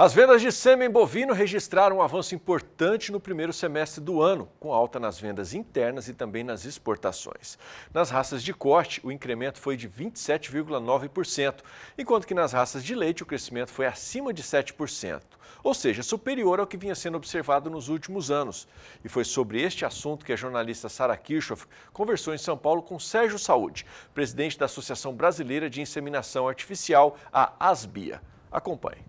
As vendas de sêmen bovino registraram um avanço importante no primeiro semestre do ano, com alta nas vendas internas e também nas exportações. Nas raças de corte, o incremento foi de 27,9%, enquanto que nas raças de leite o crescimento foi acima de 7%, ou seja, superior ao que vinha sendo observado nos últimos anos. E foi sobre este assunto que a jornalista Sara Kirchhoff conversou em São Paulo com Sérgio Saúde, presidente da Associação Brasileira de Inseminação Artificial, a ASBIA. Acompanhe.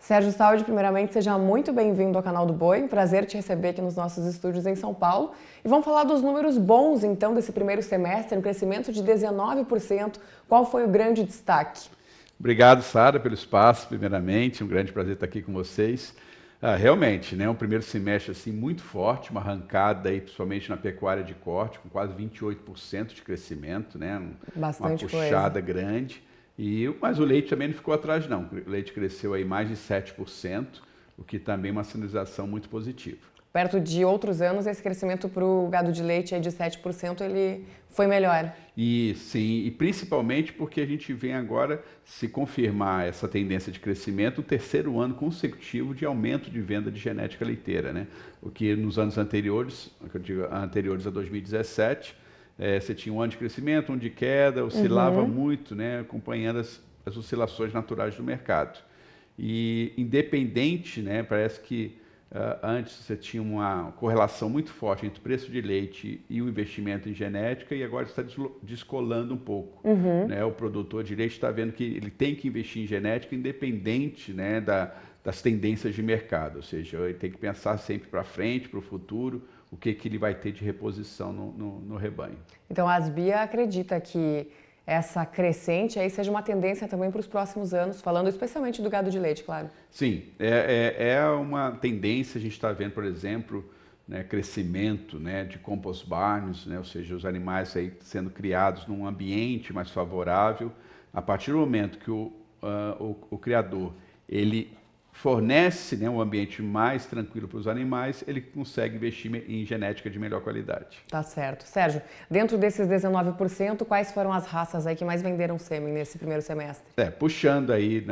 Sérgio Saúde, primeiramente, seja muito bem-vindo ao Canal do Boi. Prazer te receber aqui nos nossos estúdios em São Paulo. E vamos falar dos números bons, então, desse primeiro semestre, um crescimento de 19%. Qual foi o grande destaque? Obrigado, Sara, pelo espaço, primeiramente. Um grande prazer estar aqui com vocês. Realmente, né, um primeiro semestre assim, muito forte, uma arrancada, aí, principalmente na pecuária de corte, com quase 28% de crescimento, né, Bastante uma puxada grande. Mas o leite também não ficou atrás, não. O leite cresceu aí mais de 7%, o que também é uma sinalização muito positiva. Perto de outros anos, esse crescimento para o gado de leite aí de 7%, ele foi melhor. E sim, e principalmente porque a gente vem agora se confirmar essa tendência de crescimento, o terceiro ano consecutivo de aumento de venda de genética leiteira, né? O que nos anos anteriores, eu digo, anteriores a 2017, você tinha um ano de crescimento, um de queda, oscilava muito, né, acompanhando as oscilações naturais do mercado. E independente, né, parece que Antes você tinha uma correlação muito forte entre o preço de leite e o investimento em genética, e agora está descolando um pouco. Né? O produtor de leite está vendo que ele tem que investir em genética independente, né, das tendências de mercado, ou seja, ele tem que pensar sempre para frente, para o futuro, o que ele vai ter de reposição no rebanho. Então a Asbia acredita que essa crescente aí seja uma tendência também para os próximos anos, falando especialmente do gado de leite, claro. Sim, é uma tendência. A gente está vendo, por exemplo, né, crescimento, né, de compost barns, né, ou seja, os animais aí sendo criados num ambiente mais favorável. A partir do momento que o criador ele fornece, né, um ambiente mais tranquilo para os animais, ele consegue investir em genética de melhor qualidade. Tá certo. Sérgio, dentro desses 19%, quais foram as raças aí que mais venderam sêmen nesse primeiro semestre? Puxando aí,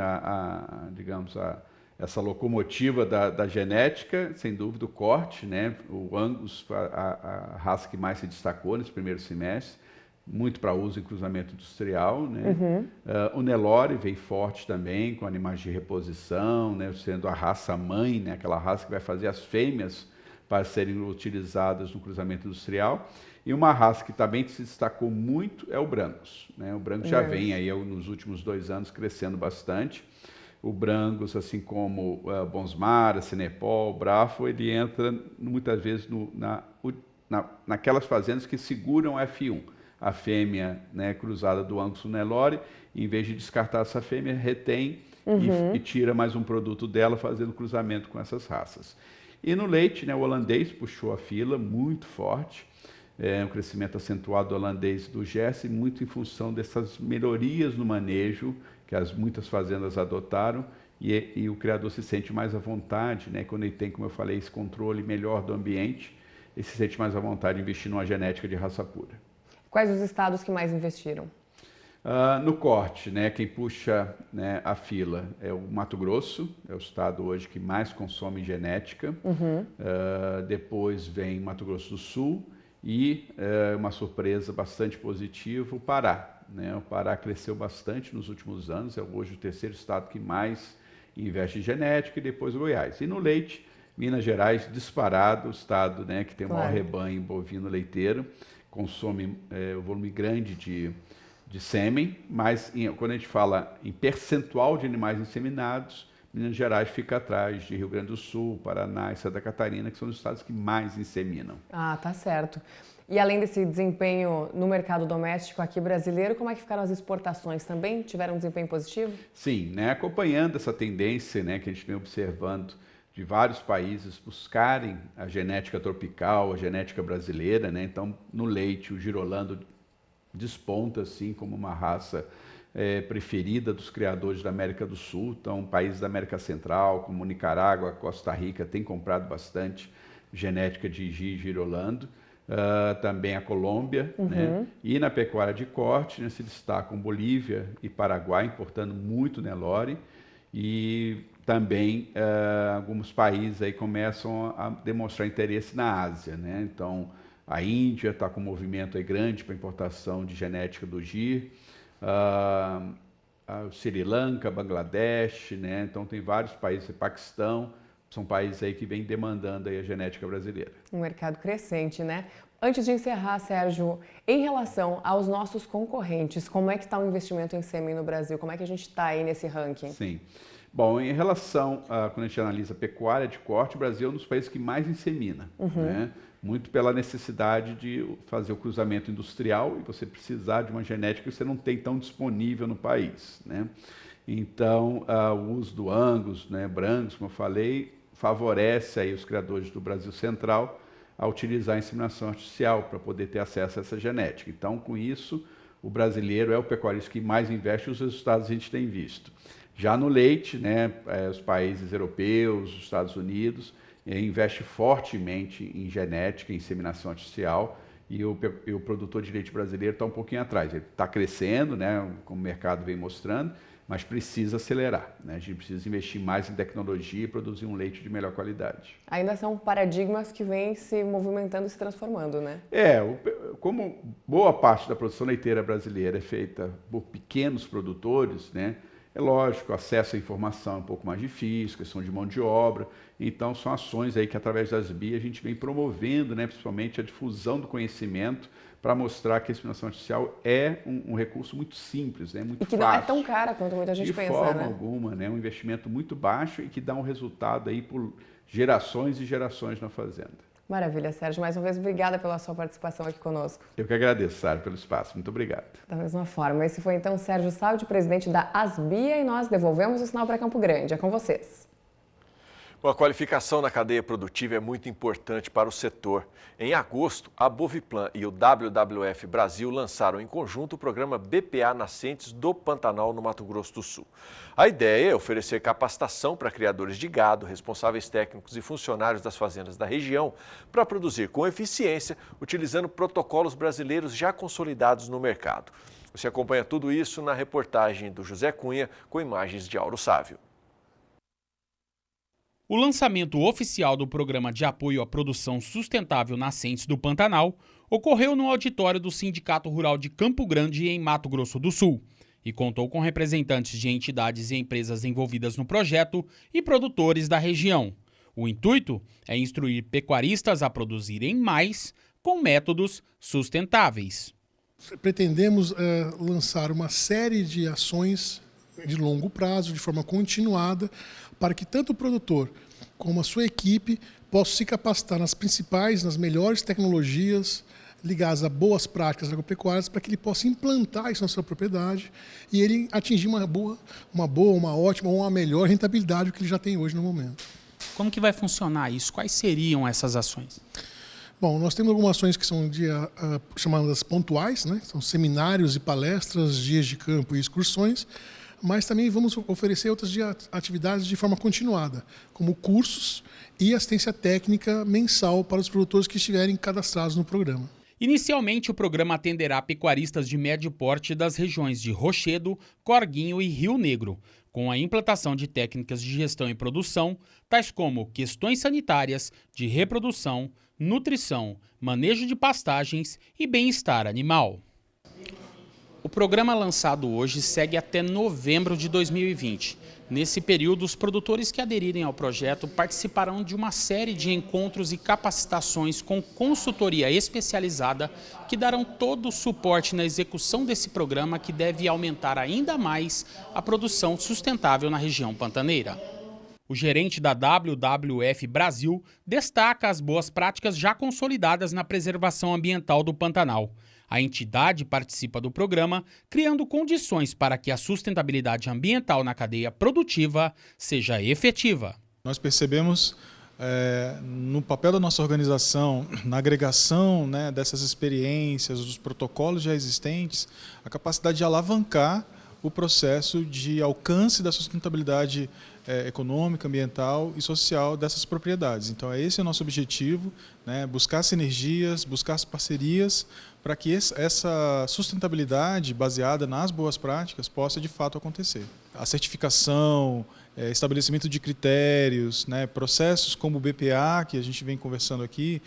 essa locomotiva da genética, sem dúvida o corte, né? O Angus, a raça que mais se destacou nesse primeiro semestre, muito para uso em cruzamento industrial, né? O Nelore veio forte também, com animais de reposição, né? Sendo a raça mãe, né? Aquela raça que vai fazer as fêmeas para serem utilizadas no cruzamento industrial. E uma raça que também se destacou muito é o Brangus, né? O Brangus já vem aí nos últimos 2 anos crescendo bastante. O Brangus, assim como Bonsmara, Senepol, Brafo, ele entra muitas vezes naquelas fazendas que seguram o F1. A fêmea, né, cruzada do Angus Nelore, em vez de descartar essa fêmea, retém e tira mais um produto dela, fazendo cruzamento com essas raças. E no leite, né, o holandês puxou a fila muito forte, um crescimento acentuado do holandês e do Jersey, muito em função dessas melhorias no manejo que muitas fazendas adotaram, e o criador se sente mais à vontade, né, quando ele tem, como eu falei, esse controle melhor do ambiente, ele se sente mais à vontade de investir numa genética de raça pura. Quais os estados que mais investiram? No corte, né, quem puxa, né, a fila é o Mato Grosso, é o estado hoje que mais consome genética. Depois vem Mato Grosso do Sul e, uma surpresa bastante positiva, o Pará. Né? O Pará cresceu bastante nos últimos anos, é hoje o 3º estado que mais investe em genética, e depois o Goiás. E no leite, Minas Gerais, disparado, o estado, né, que tem o maior rebanho bovino leiteiro, consome um volume grande de sêmen, mas quando a gente fala em percentual de animais inseminados, Minas Gerais fica atrás de Rio Grande do Sul, Paraná e Santa Catarina, que são os estados que mais inseminam. Ah, tá certo. E além desse desempenho no mercado doméstico aqui brasileiro, como é que ficaram as exportações? Também tiveram um desempenho positivo? Sim, né, acompanhando essa tendência, né, que a gente vem observando de vários países buscarem a genética tropical, a genética brasileira, né? Então, no leite, o Girolando desponta assim como uma raça preferida dos criadores da América do Sul. Então, países da América Central, como Nicarágua, Costa Rica, têm comprado bastante genética de Girolando. Também a Colômbia, né? E na pecuária de corte, né, se destacam Bolívia e Paraguai, importando muito Nelore, e também alguns países aí começam a demonstrar interesse na Ásia, né? Então, a Índia está com um movimento aí grande para importação de genética do Gir, o Sri Lanka, Bangladesh, né? Então tem vários países, Paquistão, são países aí que vêm demandando aí a genética brasileira. Um mercado crescente, né? Antes de encerrar, Sérgio, em relação aos nossos concorrentes, como é que está o investimento em sêmen no Brasil? Como é que a gente está aí nesse ranking? Sim. Bom, em relação quando a gente analisa a pecuária de corte, o Brasil é um dos países que mais insemina, né? Muito pela necessidade de fazer o cruzamento industrial e você precisar de uma genética que você não tem tão disponível no país, né? Então, o uso do Angus, né, Brangus, como eu falei, favorece aí os criadores do Brasil Central a utilizar a inseminação artificial para poder ter acesso a essa genética. Então, com isso, o brasileiro é o pecuarista que mais investe e os resultados a gente tem visto. Já no leite, né, os países europeus, os Estados Unidos, investe fortemente em genética, em inseminação artificial, e o produtor de leite brasileiro está um pouquinho atrás. Ele está crescendo, né, como o mercado vem mostrando, mas precisa acelerar, né? A gente precisa investir mais em tecnologia e produzir um leite de melhor qualidade. Ainda são paradigmas que vêm se movimentando e se transformando, né? Como boa parte da produção leiteira brasileira é feita por pequenos produtores, né? É lógico, acesso à informação é um pouco mais difícil, questão de mão de obra. Então, são ações aí que, através das BI, a gente vem promovendo, né, principalmente a difusão do conhecimento, para mostrar que a inseminação artificial é um recurso muito simples, né, muito fácil. E que não é tão cara quanto muita gente pensa, né? De forma alguma, né, um investimento muito baixo e que dá um resultado aí por gerações e gerações na fazenda. Maravilha, Sérgio. Mais uma vez, obrigada pela sua participação aqui conosco. Eu que agradeço, Sara, pelo espaço. Muito obrigado. Da mesma forma. Esse foi, então, Sérgio Saldi, presidente da Asbia, e nós devolvemos o sinal para Campo Grande. É com vocês. Bom, a qualificação na cadeia produtiva é muito importante para o setor. Em agosto, a Boviplan e o WWF Brasil lançaram em conjunto o programa BPA Nascentes do Pantanal, no Mato Grosso do Sul. A ideia é oferecer capacitação para criadores de gado, responsáveis técnicos e funcionários das fazendas da região para produzir com eficiência, utilizando protocolos brasileiros já consolidados no mercado. Você acompanha tudo isso na reportagem do José Cunha, com imagens de Auro Sávio. O lançamento oficial do Programa de Apoio à Produção Sustentável Nascentes do Pantanal ocorreu no auditório do Sindicato Rural de Campo Grande, em Mato Grosso do Sul, e contou com representantes de entidades e empresas envolvidas no projeto e produtores da região. O intuito é instruir pecuaristas a produzirem mais com métodos sustentáveis. Pretendemos lançar uma série de ações de longo prazo, de forma continuada, para que tanto o produtor como a sua equipe possam se capacitar nas melhores tecnologias ligadas a boas práticas agropecuárias, para que ele possa implantar isso na sua propriedade e ele atingir uma ótima ou uma melhor rentabilidade do que ele já tem hoje no momento. Como que vai funcionar isso? Quais seriam essas ações? Bom, nós temos algumas ações que são chamadas pontuais, né? São seminários e palestras, dias de campo e excursões, mas também vamos oferecer outras atividades de forma continuada, como cursos e assistência técnica mensal para os produtores que estiverem cadastrados no programa. Inicialmente, o programa atenderá pecuaristas de médio porte das regiões de Rochedo, Corguinho e Rio Negro, com a implantação de técnicas de gestão e produção, tais como questões sanitárias, de reprodução, nutrição, manejo de pastagens e bem-estar animal. O programa lançado hoje segue até novembro de 2020. Nesse período, os produtores que aderirem ao projeto participarão de uma série de encontros e capacitações com consultoria especializada que darão todo o suporte na execução desse programa, que deve aumentar ainda mais a produção sustentável na região pantaneira. O gerente da WWF Brasil destaca as boas práticas já consolidadas na preservação ambiental do Pantanal. A entidade participa do programa, criando condições para que a sustentabilidade ambiental na cadeia produtiva seja efetiva. Nós percebemos no papel da nossa organização, na agregação, né, dessas experiências, dos protocolos já existentes, a capacidade de alavancar o processo de alcance da sustentabilidade econômica, ambiental e social dessas propriedades. Então, esse é o nosso objetivo, né, buscar sinergias, buscar as parcerias para que essa sustentabilidade baseada nas boas práticas possa de fato acontecer. A certificação, estabelecimento de critérios, né, processos como o BPA, que a gente vem conversando aqui,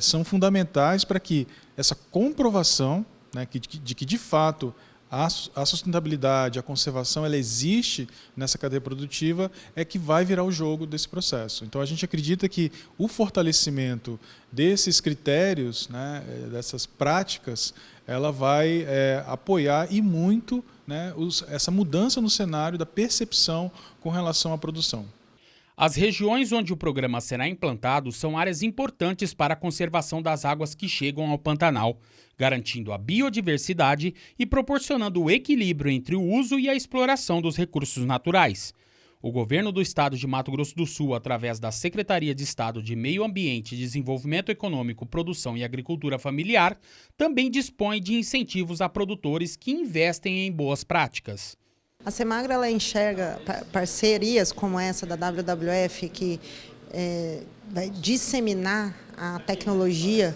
são fundamentais para que essa comprovação, né, de que de fato a sustentabilidade, a conservação, ela existe nessa cadeia produtiva, é que vai virar o jogo desse processo. Então, a gente acredita que o fortalecimento desses critérios, né, dessas práticas, ela vai apoiar e muito, né, essa mudança no cenário da percepção com relação à produção. As regiões onde o programa será implantado são áreas importantes para a conservação das águas que chegam ao Pantanal, garantindo a biodiversidade e proporcionando o equilíbrio entre o uso e a exploração dos recursos naturais. O governo do estado de Mato Grosso do Sul, através da Secretaria de Estado de Meio Ambiente, Desenvolvimento Econômico, Produção e Agricultura Familiar, também dispõe de incentivos a produtores que investem em boas práticas. A Semagra ela enxerga parcerias como essa da WWF, que vai disseminar a tecnologia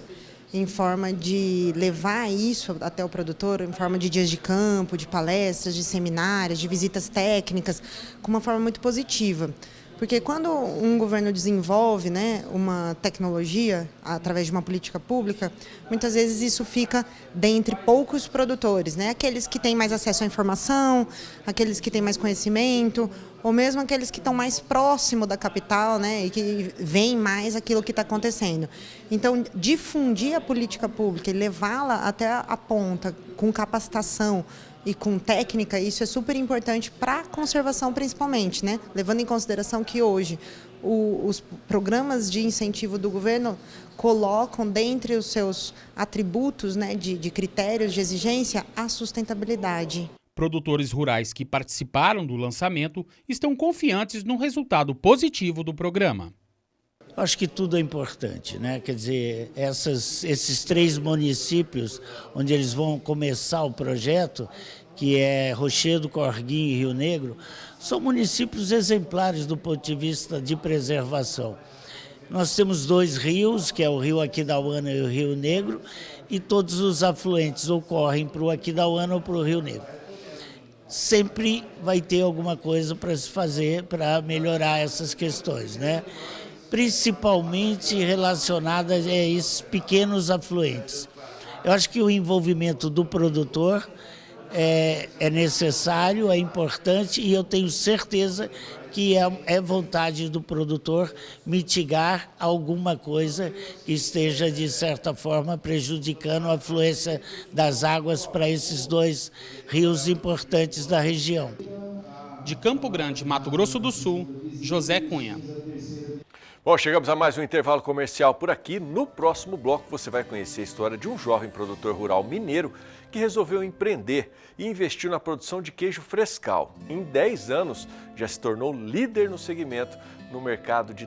em forma de levar isso até o produtor, em forma de dias de campo, de palestras, de seminários, de visitas técnicas, com uma forma muito positiva. Porque quando um governo desenvolve, né, uma tecnologia através de uma política pública, muitas vezes isso fica dentre poucos produtores, né? Aqueles que têm mais acesso à informação, aqueles que têm mais conhecimento, ou mesmo aqueles que estão mais próximo da capital, né, e que veem mais aquilo que está acontecendo. Então, difundir a política pública e levá-la até a ponta com capacitação e com técnica, isso é super importante para a conservação principalmente, né? Levando em consideração que hoje os programas de incentivo do governo colocam dentre os seus atributos, né, de critérios de exigência a sustentabilidade. Produtores rurais que participaram do lançamento estão confiantes no resultado positivo do programa. Acho que tudo é importante, né? Quer dizer, esses 3 municípios onde eles vão começar o projeto, que é Rochedo, Corguinho e Rio Negro, são municípios exemplares do ponto de vista de preservação. Nós temos 2 rios, que é o Rio Aquidauana e o Rio Negro, e todos os afluentes ou correm para o Aquidauana ou para o Rio Negro. Sempre vai ter alguma coisa para se fazer para melhorar essas questões, né? Principalmente relacionadas a esses pequenos afluentes. Eu acho que o envolvimento do produtor é necessário, é importante, e eu tenho certeza que é vontade do produtor mitigar alguma coisa que esteja, de certa forma, prejudicando a fluência das águas para esses 2 rios importantes da região. De Campo Grande, Mato Grosso do Sul, José Cunha. Bom, chegamos a mais um intervalo comercial por aqui. No próximo bloco você vai conhecer a história de um jovem produtor rural mineiro que resolveu empreender e investiu na produção de queijo frescal. Em 10 anos já se tornou líder no segmento no mercado de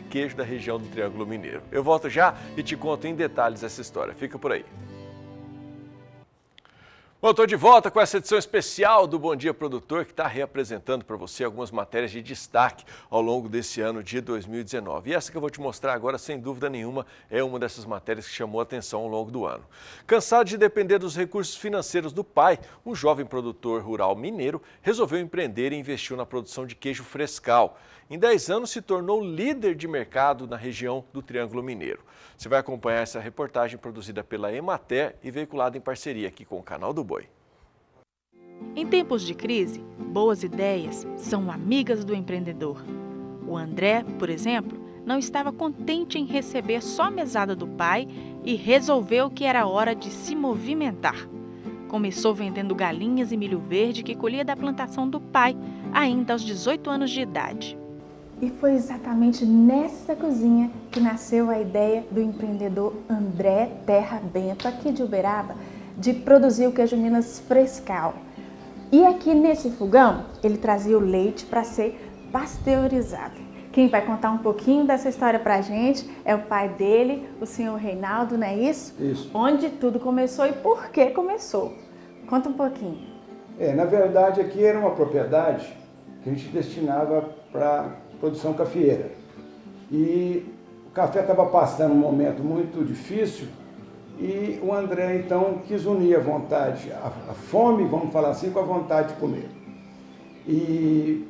queijo da região do Triângulo Mineiro. Eu volto já e te conto em detalhes essa história. Fica por aí. Bom, estou de volta com essa edição especial do Bom Dia Produtor, que está reapresentando para você algumas matérias de destaque ao longo desse ano de 2019. E essa que eu vou te mostrar agora, sem dúvida nenhuma, é uma dessas matérias que chamou a atenção ao longo do ano. Cansado de depender dos recursos financeiros do pai, um jovem produtor rural mineiro resolveu empreender e investiu na produção de queijo frescal. Em 10 anos se tornou líder de mercado na região do Triângulo Mineiro. Você vai acompanhar essa reportagem produzida pela Emater e veiculada em parceria aqui com o Canal do Boi. Em tempos de crise, boas ideias são amigas do empreendedor. O André, por exemplo, não estava contente em receber só a mesada do pai e resolveu que era hora de se movimentar. Começou vendendo galinhas e milho verde que colhia da plantação do pai, ainda aos 18 anos de idade. E foi exatamente nessa cozinha que nasceu a ideia do empreendedor André Terra Bento, aqui de Uberaba, de produzir o queijo Minas Frescal. E aqui nesse fogão, ele trazia o leite para ser pasteurizado. Quem vai contar um pouquinho dessa história para a gente é o pai dele, o senhor Reinaldo, não é isso? Isso. Onde tudo começou e por que começou. Conta um pouquinho. Na verdade, aqui era uma propriedade que a gente destinava para produção cafeeira. E o café estava passando um momento muito difícil e o André, então, quis unir a vontade, a fome, vamos falar assim, com a vontade de comer. E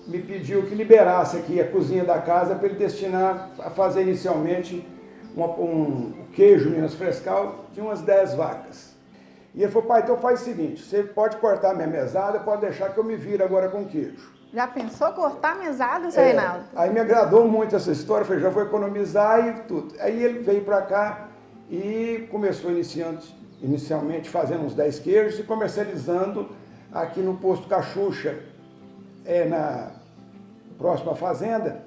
me pediu que liberasse aqui a cozinha da casa para ele destinar a fazer inicialmente um queijo Minas Frescal de umas 10 vacas. E ele falou: pai, então faz o seguinte, você pode cortar minha mesada, pode deixar que eu me vire agora com queijo. Já pensou cortar a mesada, seu Reinaldo? Aí me agradou muito essa história, falei, já vou economizar e tudo. Aí ele veio para cá e começou inicialmente fazendo uns 10 queijos e comercializando aqui no posto Cachucha, na próxima fazenda,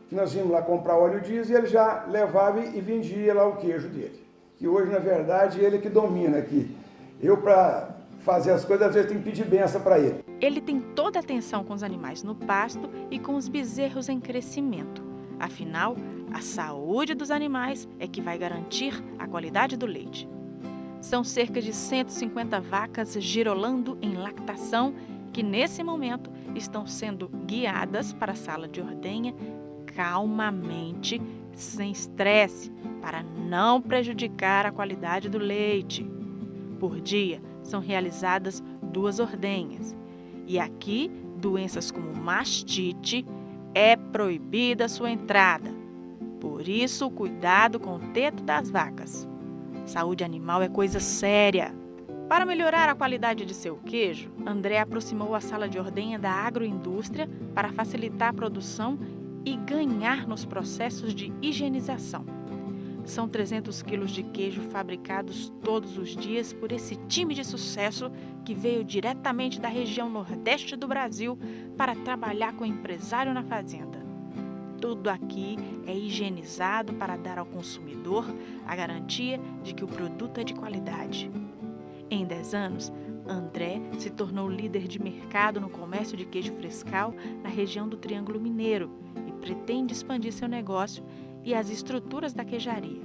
que nós íamos lá comprar óleo diesel e ele já levava e vendia lá o queijo dele. Que hoje, na verdade, ele que domina aqui. Eu, para fazer as coisas, às vezes tenho que pedir benção para ele. Ele tem toda a atenção com os animais no pasto e com os bezerros em crescimento. Afinal, a saúde dos animais é que vai garantir a qualidade do leite. São cerca de 150 vacas girolando em lactação que, nesse momento, estão sendo guiadas para a sala de ordenha calmamente, sem estresse, para não prejudicar a qualidade do leite. Por dia, são realizadas 2 ordenhas. E aqui, doenças como mastite, é proibida a sua entrada. Por isso, cuidado com o teto das vacas. Saúde animal é coisa séria. Para melhorar a qualidade de seu queijo, André aproximou a sala de ordenha da agroindústria para facilitar a produção e ganhar nos processos de higienização. São 300 quilos de queijo fabricados todos os dias por esse time de sucesso que veio diretamente da região nordeste do Brasil para trabalhar com o empresário na fazenda. Tudo aqui é higienizado para dar ao consumidor a garantia de que o produto é de qualidade. Em 10 anos, André se tornou líder de mercado no comércio de queijo frescal na região do Triângulo Mineiro e pretende expandir seu negócio e as estruturas da queijaria.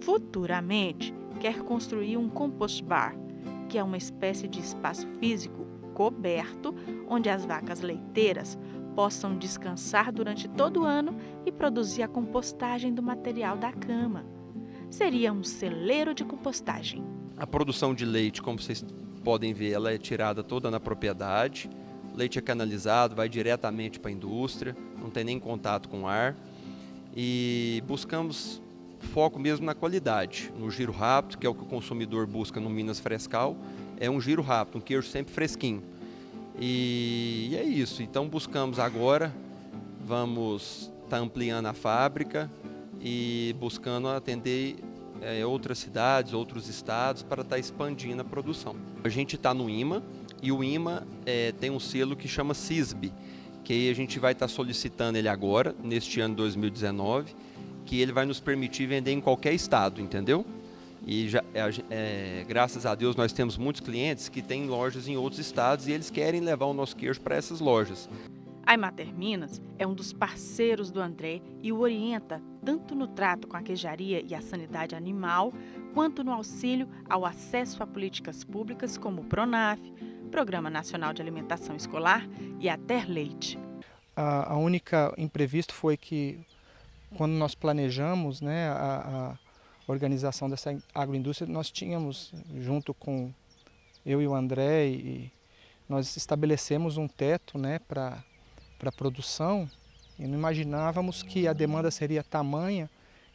Futuramente, quer construir um compost bar, que é uma espécie de espaço físico coberto onde as vacas leiteiras possam descansar durante todo o ano e produzir a compostagem do material da cama. Seria um celeiro de compostagem. A produção de leite, como vocês podem ver, ela é tirada toda na propriedade. O leite é canalizado, vai diretamente para a indústria, não tem nem contato com o ar. E buscamos foco mesmo na qualidade, no giro rápido, que é o que o consumidor busca no Minas Frescal. É um giro rápido, um queijo sempre fresquinho. E é isso, então buscamos agora, vamos estar ampliando a fábrica e buscando atender outras cidades, outros estados para estar expandindo a produção. A gente está no IMA e o IMA tem um selo que chama CISB, que aí a gente vai estar solicitando ele agora, neste ano 2019, que ele vai nos permitir vender em qualquer estado, entendeu? E graças a Deus nós temos muitos clientes que têm lojas em outros estados e eles querem levar o nosso queijo para essas lojas. A Emater Minas é um dos parceiros do André e o orienta tanto no trato com a queijaria e a sanidade animal, quanto no auxílio ao acesso a políticas públicas como o PRONAF, Programa Nacional de Alimentação Escolar e a Terleite. A única imprevisto foi que, quando nós planejamos, né, a organização dessa agroindústria, nós tínhamos, junto com eu e o André, e nós estabelecemos um teto, né, para a produção, e não imaginávamos que a demanda seria tamanha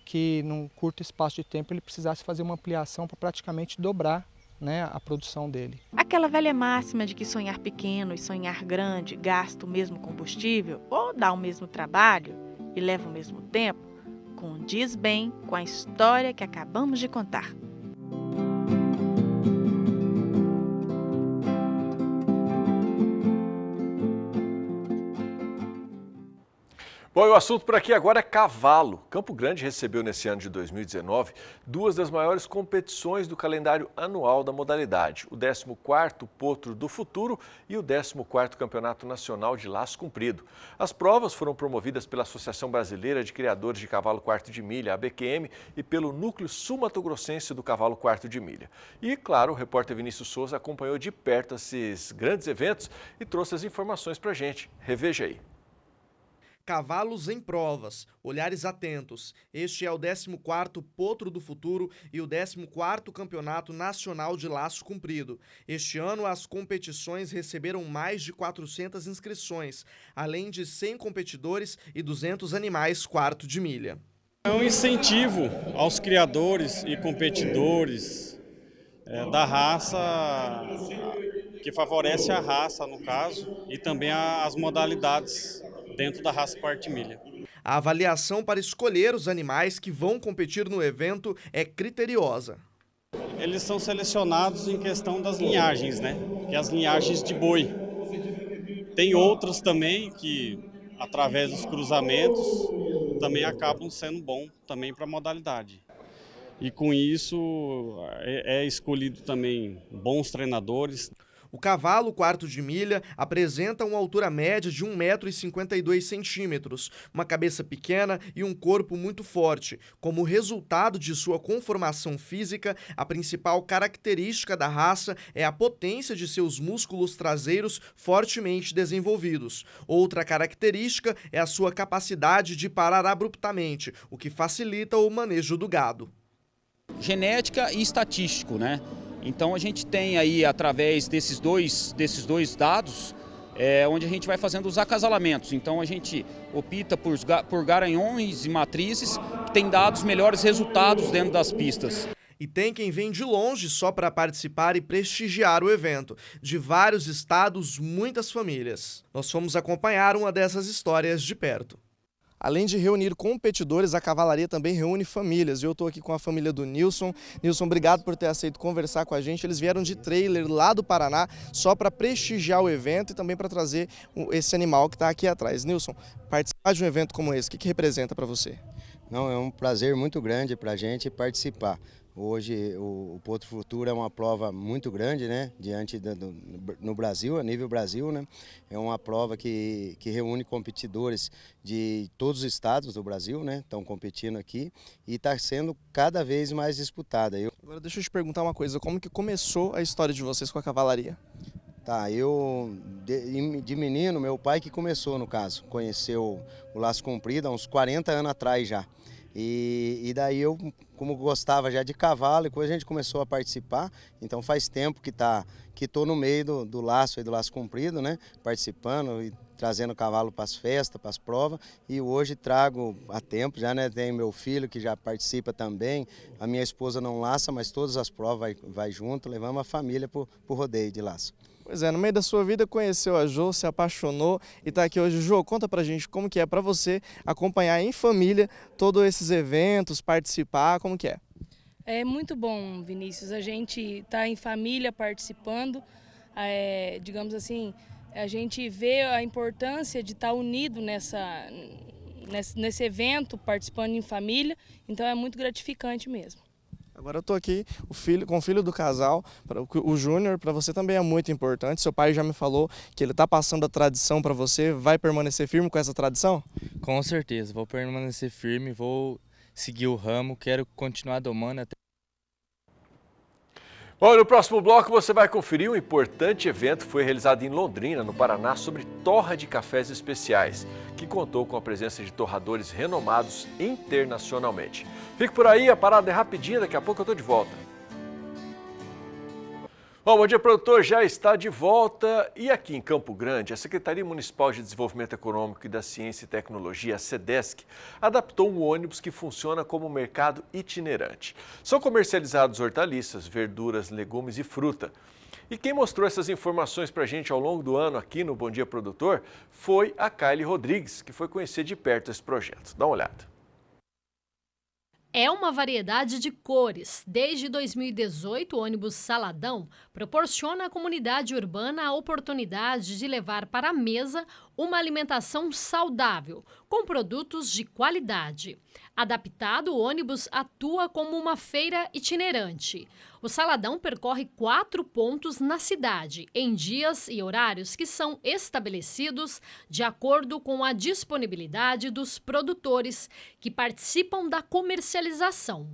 que, num curto espaço de tempo, ele precisasse fazer uma ampliação para praticamente dobrar, né, a produção dele. Aquela velha máxima de que sonhar pequeno e sonhar grande gasta o mesmo combustível ou dá o mesmo trabalho e leva o mesmo tempo, condiz bem com a história que acabamos de contar. Bom, e o assunto por aqui agora é cavalo. Campo Grande recebeu nesse ano de 2019 duas das maiores competições do calendário anual da modalidade, o 14º Potro do Futuro e o 14º Campeonato Nacional de Laço Comprido. As provas foram promovidas pela Associação Brasileira de Criadores de Cavalo Quarto de Milha, ABQM, e pelo Núcleo Sul-Mato-Grossense do Cavalo Quarto de Milha. E, claro, o repórter Vinícius Souza acompanhou de perto esses grandes eventos e trouxe as informações para a gente. Reveja aí. Cavalos em provas, olhares atentos. Este é o 14º Potro do Futuro e o 14º Campeonato Nacional de Laço Comprido. Este ano, as competições receberam mais de 400 inscrições, além de 100 competidores e 200 animais quarto de milha. É um incentivo aos criadores e competidores da raça, que favorece a raça, no caso, e também as modalidades dentro da raça quarto de milha. A avaliação para escolher os animais que vão competir no evento é criteriosa. Eles são selecionados em questão das linhagens, né? Que é as linhagens de boi. Tem outras também que, através dos cruzamentos, também acabam sendo bom também para a modalidade. E com isso é escolhido também bons treinadores. O cavalo quarto de milha apresenta uma altura média de 1,52 m, uma cabeça pequena e um corpo muito forte. Como resultado de sua conformação física, a principal característica da raça é a potência de seus músculos traseiros fortemente desenvolvidos. Outra característica é a sua capacidade de parar abruptamente, o que facilita o manejo do gado. Genética e estatístico, né? Então a gente tem aí, através desses dois dados, onde a gente vai fazendo os acasalamentos. Então a gente opta por garanhões e matrizes que têm dado os melhores resultados dentro das pistas. E tem quem vem de longe só para participar e prestigiar o evento. De vários estados, muitas famílias. Nós fomos acompanhar uma dessas histórias de perto. Além de reunir competidores, a cavalaria também reúne famílias. Eu estou aqui com a família do Nilson. Nilson, obrigado por ter aceito conversar com a gente. Eles vieram de trailer lá do Paraná só para prestigiar o evento e também para trazer esse animal que está aqui atrás. Nilson, participar de um evento como esse, o que representa para você? Não, é um prazer muito grande para a gente participar. Hoje o Potro Futuro é uma prova muito grande, né, no Brasil, a nível Brasil, né, é uma prova que reúne competidores de todos os estados do Brasil, né, estão competindo aqui e está sendo cada vez mais disputada. Agora deixa eu te perguntar uma coisa, como que começou a história de vocês com a cavalaria? Tá, de menino, meu pai que começou no caso, conheceu o Laço Comprido há uns 40 anos atrás já. E daí eu, como gostava já de cavalo, e depois a gente começou a participar, então faz tempo que estou no meio do laço, do laço comprido, né? Participando e trazendo cavalo para as festas, para as provas, e hoje trago há tempo já, né? Tem meu filho que já participa também, a minha esposa não laça, mas todas as provas vai junto, levamos a família para o rodeio de laço. Pois é, no meio da sua vida conheceu a Jô, se apaixonou e está aqui hoje. Jô, conta pra gente como que é para você acompanhar em família todos esses eventos, participar, como que é? É muito bom, Vinícius, a gente está em família participando, digamos assim, a gente vê a importância de estar unido nesse evento, participando em família, então é muito gratificante mesmo. Agora eu estou aqui com o filho do casal, o Júnior, para você também é muito importante. Seu pai já me falou que ele está passando a tradição para você. Vai permanecer firme com essa tradição? Com certeza, vou permanecer firme, vou seguir o ramo, quero continuar domando até... Bom, no próximo bloco você vai conferir um importante evento que foi realizado em Londrina, no Paraná, sobre torra de cafés especiais, que contou com a presença de torradores renomados internacionalmente. Fique por aí, a parada é rapidinha, daqui a pouco eu estou de volta. Bom dia, produtor, já está de volta. E aqui em Campo Grande, a Secretaria Municipal de Desenvolvimento Econômico e da Ciência e Tecnologia, a SEDESC, adaptou um ônibus que funciona como mercado itinerante. São comercializados hortaliças, verduras, legumes e fruta. E quem mostrou essas informações para a gente ao longo do ano aqui no Bom Dia Produtor foi a Kylie Rodrigues, que foi conhecer de perto esse projeto. Dá uma olhada. É uma variedade de cores. Desde 2018, o ônibus Saladão proporciona à comunidade urbana a oportunidade de levar para a mesa uma alimentação saudável, com produtos de qualidade. Adaptado, o ônibus atua como uma feira itinerante. O Saladão percorre 4 pontos na cidade, em dias e horários que são estabelecidos de acordo com a disponibilidade dos produtores que participam da comercialização.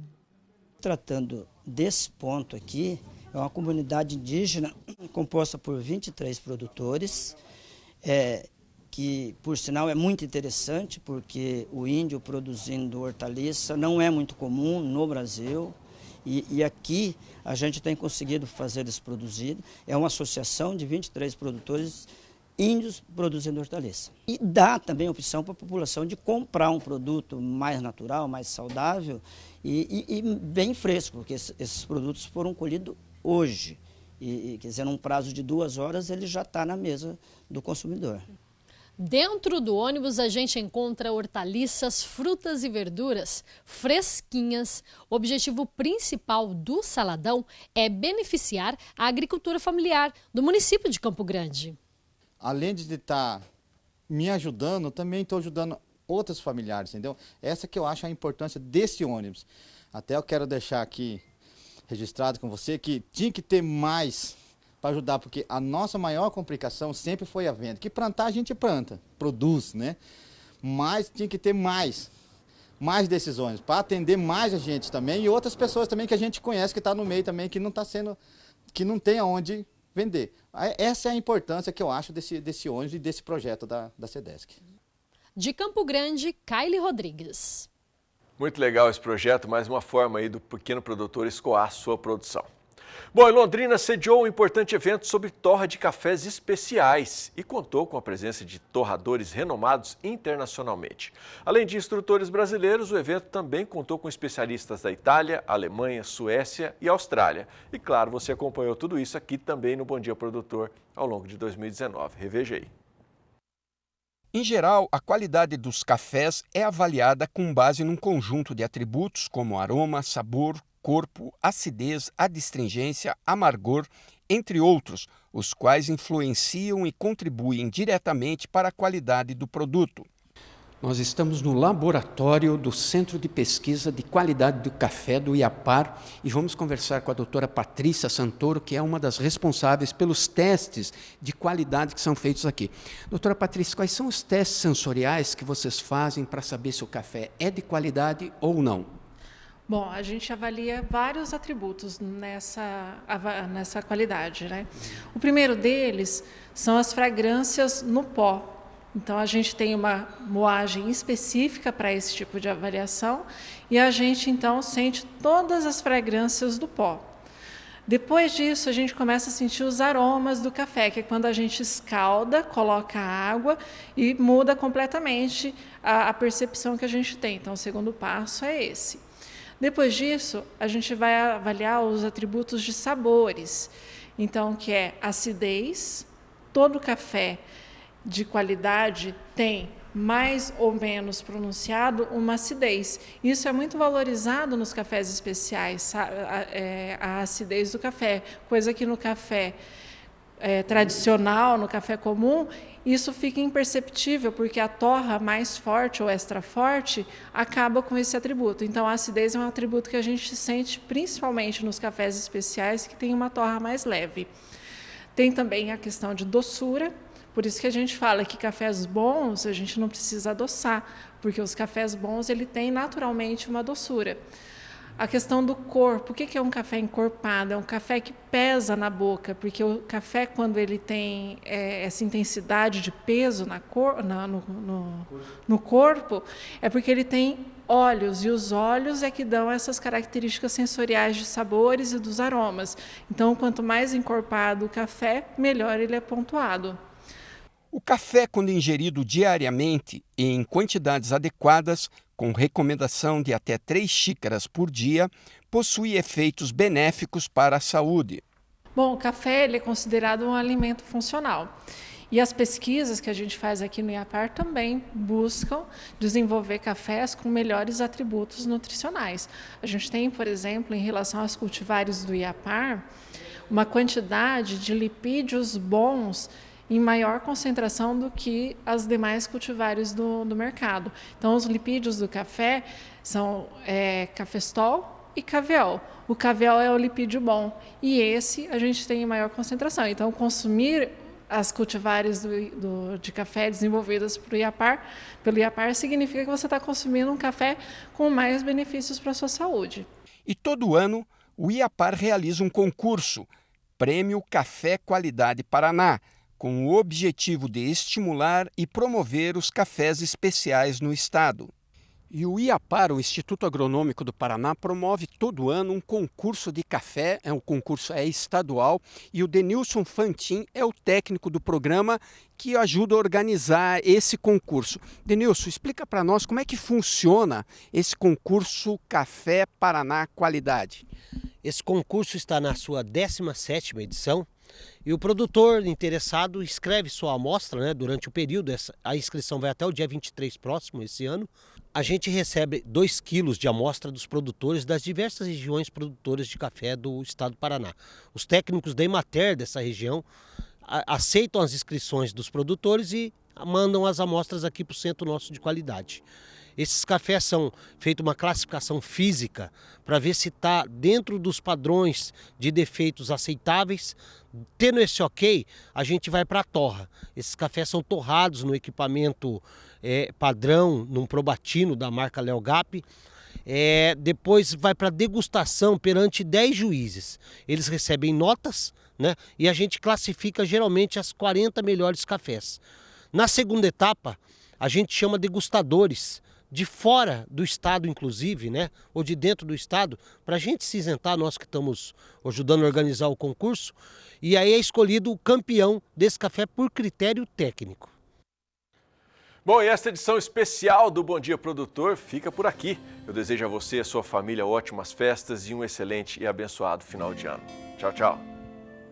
Tratando desse ponto aqui, é uma comunidade indígena composta por 23 produtores, que, por sinal, é muito interessante, porque o índio produzindo hortaliça não é muito comum no Brasil. E aqui a gente tem conseguido fazer eles produzir. É uma associação de 23 produtores índios produzindo hortaliça. E dá também opção para a população de comprar um produto mais natural, mais saudável e bem fresco, porque esses produtos foram colhidos hoje. Quer dizer, num prazo de 2 horas ele já está na mesa do consumidor. Dentro do ônibus a gente encontra hortaliças, frutas e verduras fresquinhas. O objetivo principal do Saladão é beneficiar a agricultura familiar do município de Campo Grande. Além de estar me ajudando, também estou ajudando outros familiares, entendeu? Essa que eu acho a importância desse ônibus. Até eu quero deixar aqui registrado com você que tinha que ter mais para ajudar, porque a nossa maior complicação sempre foi a venda. Que plantar a gente planta, produz, né? Mas tinha que ter mais decisões, para atender mais a gente também e outras pessoas também que a gente conhece, que está no meio também, que não tem aonde vender. Essa é a importância que eu acho desse ônibus e desse projeto da SEDESC. De Campo Grande, Kylie Rodrigues. Muito legal esse projeto, mais uma forma aí do pequeno produtor escoar a sua produção. Bom, e Londrina sediou um importante evento sobre torra de cafés especiais e contou com a presença de torradores renomados internacionalmente. Além de instrutores brasileiros, o evento também contou com especialistas da Itália, Alemanha, Suécia e Austrália. E claro, você acompanhou tudo isso aqui também no Bom Dia Produtor ao longo de 2019. Reveja aí. Em geral, a qualidade dos cafés é avaliada com base num conjunto de atributos como aroma, sabor, corpo, acidez, adstringência, amargor, entre outros, os quais influenciam e contribuem diretamente para a qualidade do produto. Nós estamos no laboratório do Centro de Pesquisa de Qualidade do Café do IAPAR e vamos conversar com a doutora Patrícia Santoro, que é uma das responsáveis pelos testes de qualidade que são feitos aqui. Doutora Patrícia, quais são os testes sensoriais que vocês fazem para saber se o café é de qualidade ou não? Bom, a gente avalia vários atributos nessa qualidade, né? O primeiro deles são as fragrâncias no pó. Então, a gente tem uma moagem específica para esse tipo de avaliação e a gente, então, sente todas as fragrâncias do pó. Depois disso, a gente começa a sentir os aromas do café, que é quando a gente escalda, coloca água e muda completamente a percepção que a gente tem. Então, o segundo passo é esse. Depois disso, a gente vai avaliar os atributos de sabores. Então, que é acidez. Todo café de qualidade tem mais ou menos pronunciado uma acidez. Isso é muito valorizado nos cafés especiais, a acidez do café, coisa que no café tradicional, no café comum, isso fica imperceptível, porque a torra mais forte ou extra forte acaba com esse atributo. Então, a acidez é um atributo que a gente sente principalmente nos cafés especiais, que tem uma torra mais leve. Tem também a questão de doçura, por isso que a gente fala que cafés bons a gente não precisa adoçar, porque os cafés bons ele tem naturalmente uma doçura. A questão do corpo, o que é um café encorpado? É um café que pesa na boca, porque o café, quando ele tem essa intensidade de peso no corpo, é porque ele tem óleos, e os óleos é que dão essas características sensoriais de sabores e dos aromas. Então, quanto mais encorpado o café, melhor ele é pontuado. O café, quando ingerido diariamente e em quantidades adequadas, com recomendação de até 3 xícaras por dia, possui efeitos benéficos para a saúde. Bom, o café ele é considerado um alimento funcional. E as pesquisas que a gente faz aqui no IAPAR também buscam desenvolver cafés com melhores atributos nutricionais. A gente tem, por exemplo, em relação aos cultivares do IAPAR, uma quantidade de lipídios bons em maior concentração do que as demais cultivares do mercado. Então, os lipídios do café são cafestol e caveol. O caveol é o lipídio bom e esse a gente tem em maior concentração. Então, consumir as cultivares de café desenvolvidas pelo IAPAR significa que você está consumindo um café com mais benefícios para a sua saúde. E todo ano, o IAPAR realiza um concurso, Prêmio Café Qualidade Paraná, com o objetivo de estimular e promover os cafés especiais no estado. E o IAPAR, o Instituto Agronômico do Paraná, promove todo ano um concurso de café, o concurso é estadual, e o Denilson Fantin é o técnico do programa que ajuda a organizar esse concurso. Denilson, explica para nós como é que funciona esse concurso Café Paraná Qualidade. Esse concurso está na sua 17ª edição. E o produtor interessado escreve sua amostra, né, durante o período, a inscrição vai até o dia 23 próximo, esse ano. A gente recebe 2 quilos de amostra dos produtores das diversas regiões produtoras de café do estado do Paraná. Os técnicos da Emater dessa região aceitam as inscrições dos produtores e mandam as amostras aqui para o centro nosso de qualidade. Esses cafés são feita uma classificação física para ver se está dentro dos padrões de defeitos aceitáveis. Tendo esse ok, a gente vai para a torra. Esses cafés são torrados no equipamento padrão, num probatino da marca Leogap. Depois vai para degustação perante 10 juízes. Eles recebem notas, né? E a gente classifica geralmente as 40 melhores cafés. Na segunda etapa, a gente chama degustadores de fora do estado, inclusive, né? Ou de dentro do estado, para a gente se isentar, nós que estamos ajudando a organizar o concurso. E aí é escolhido o campeão desse café por critério técnico. Bom, e esta edição especial do Bom Dia Produtor fica por aqui. Eu desejo a você e a sua família ótimas festas e um excelente e abençoado final de ano. Tchau, tchau.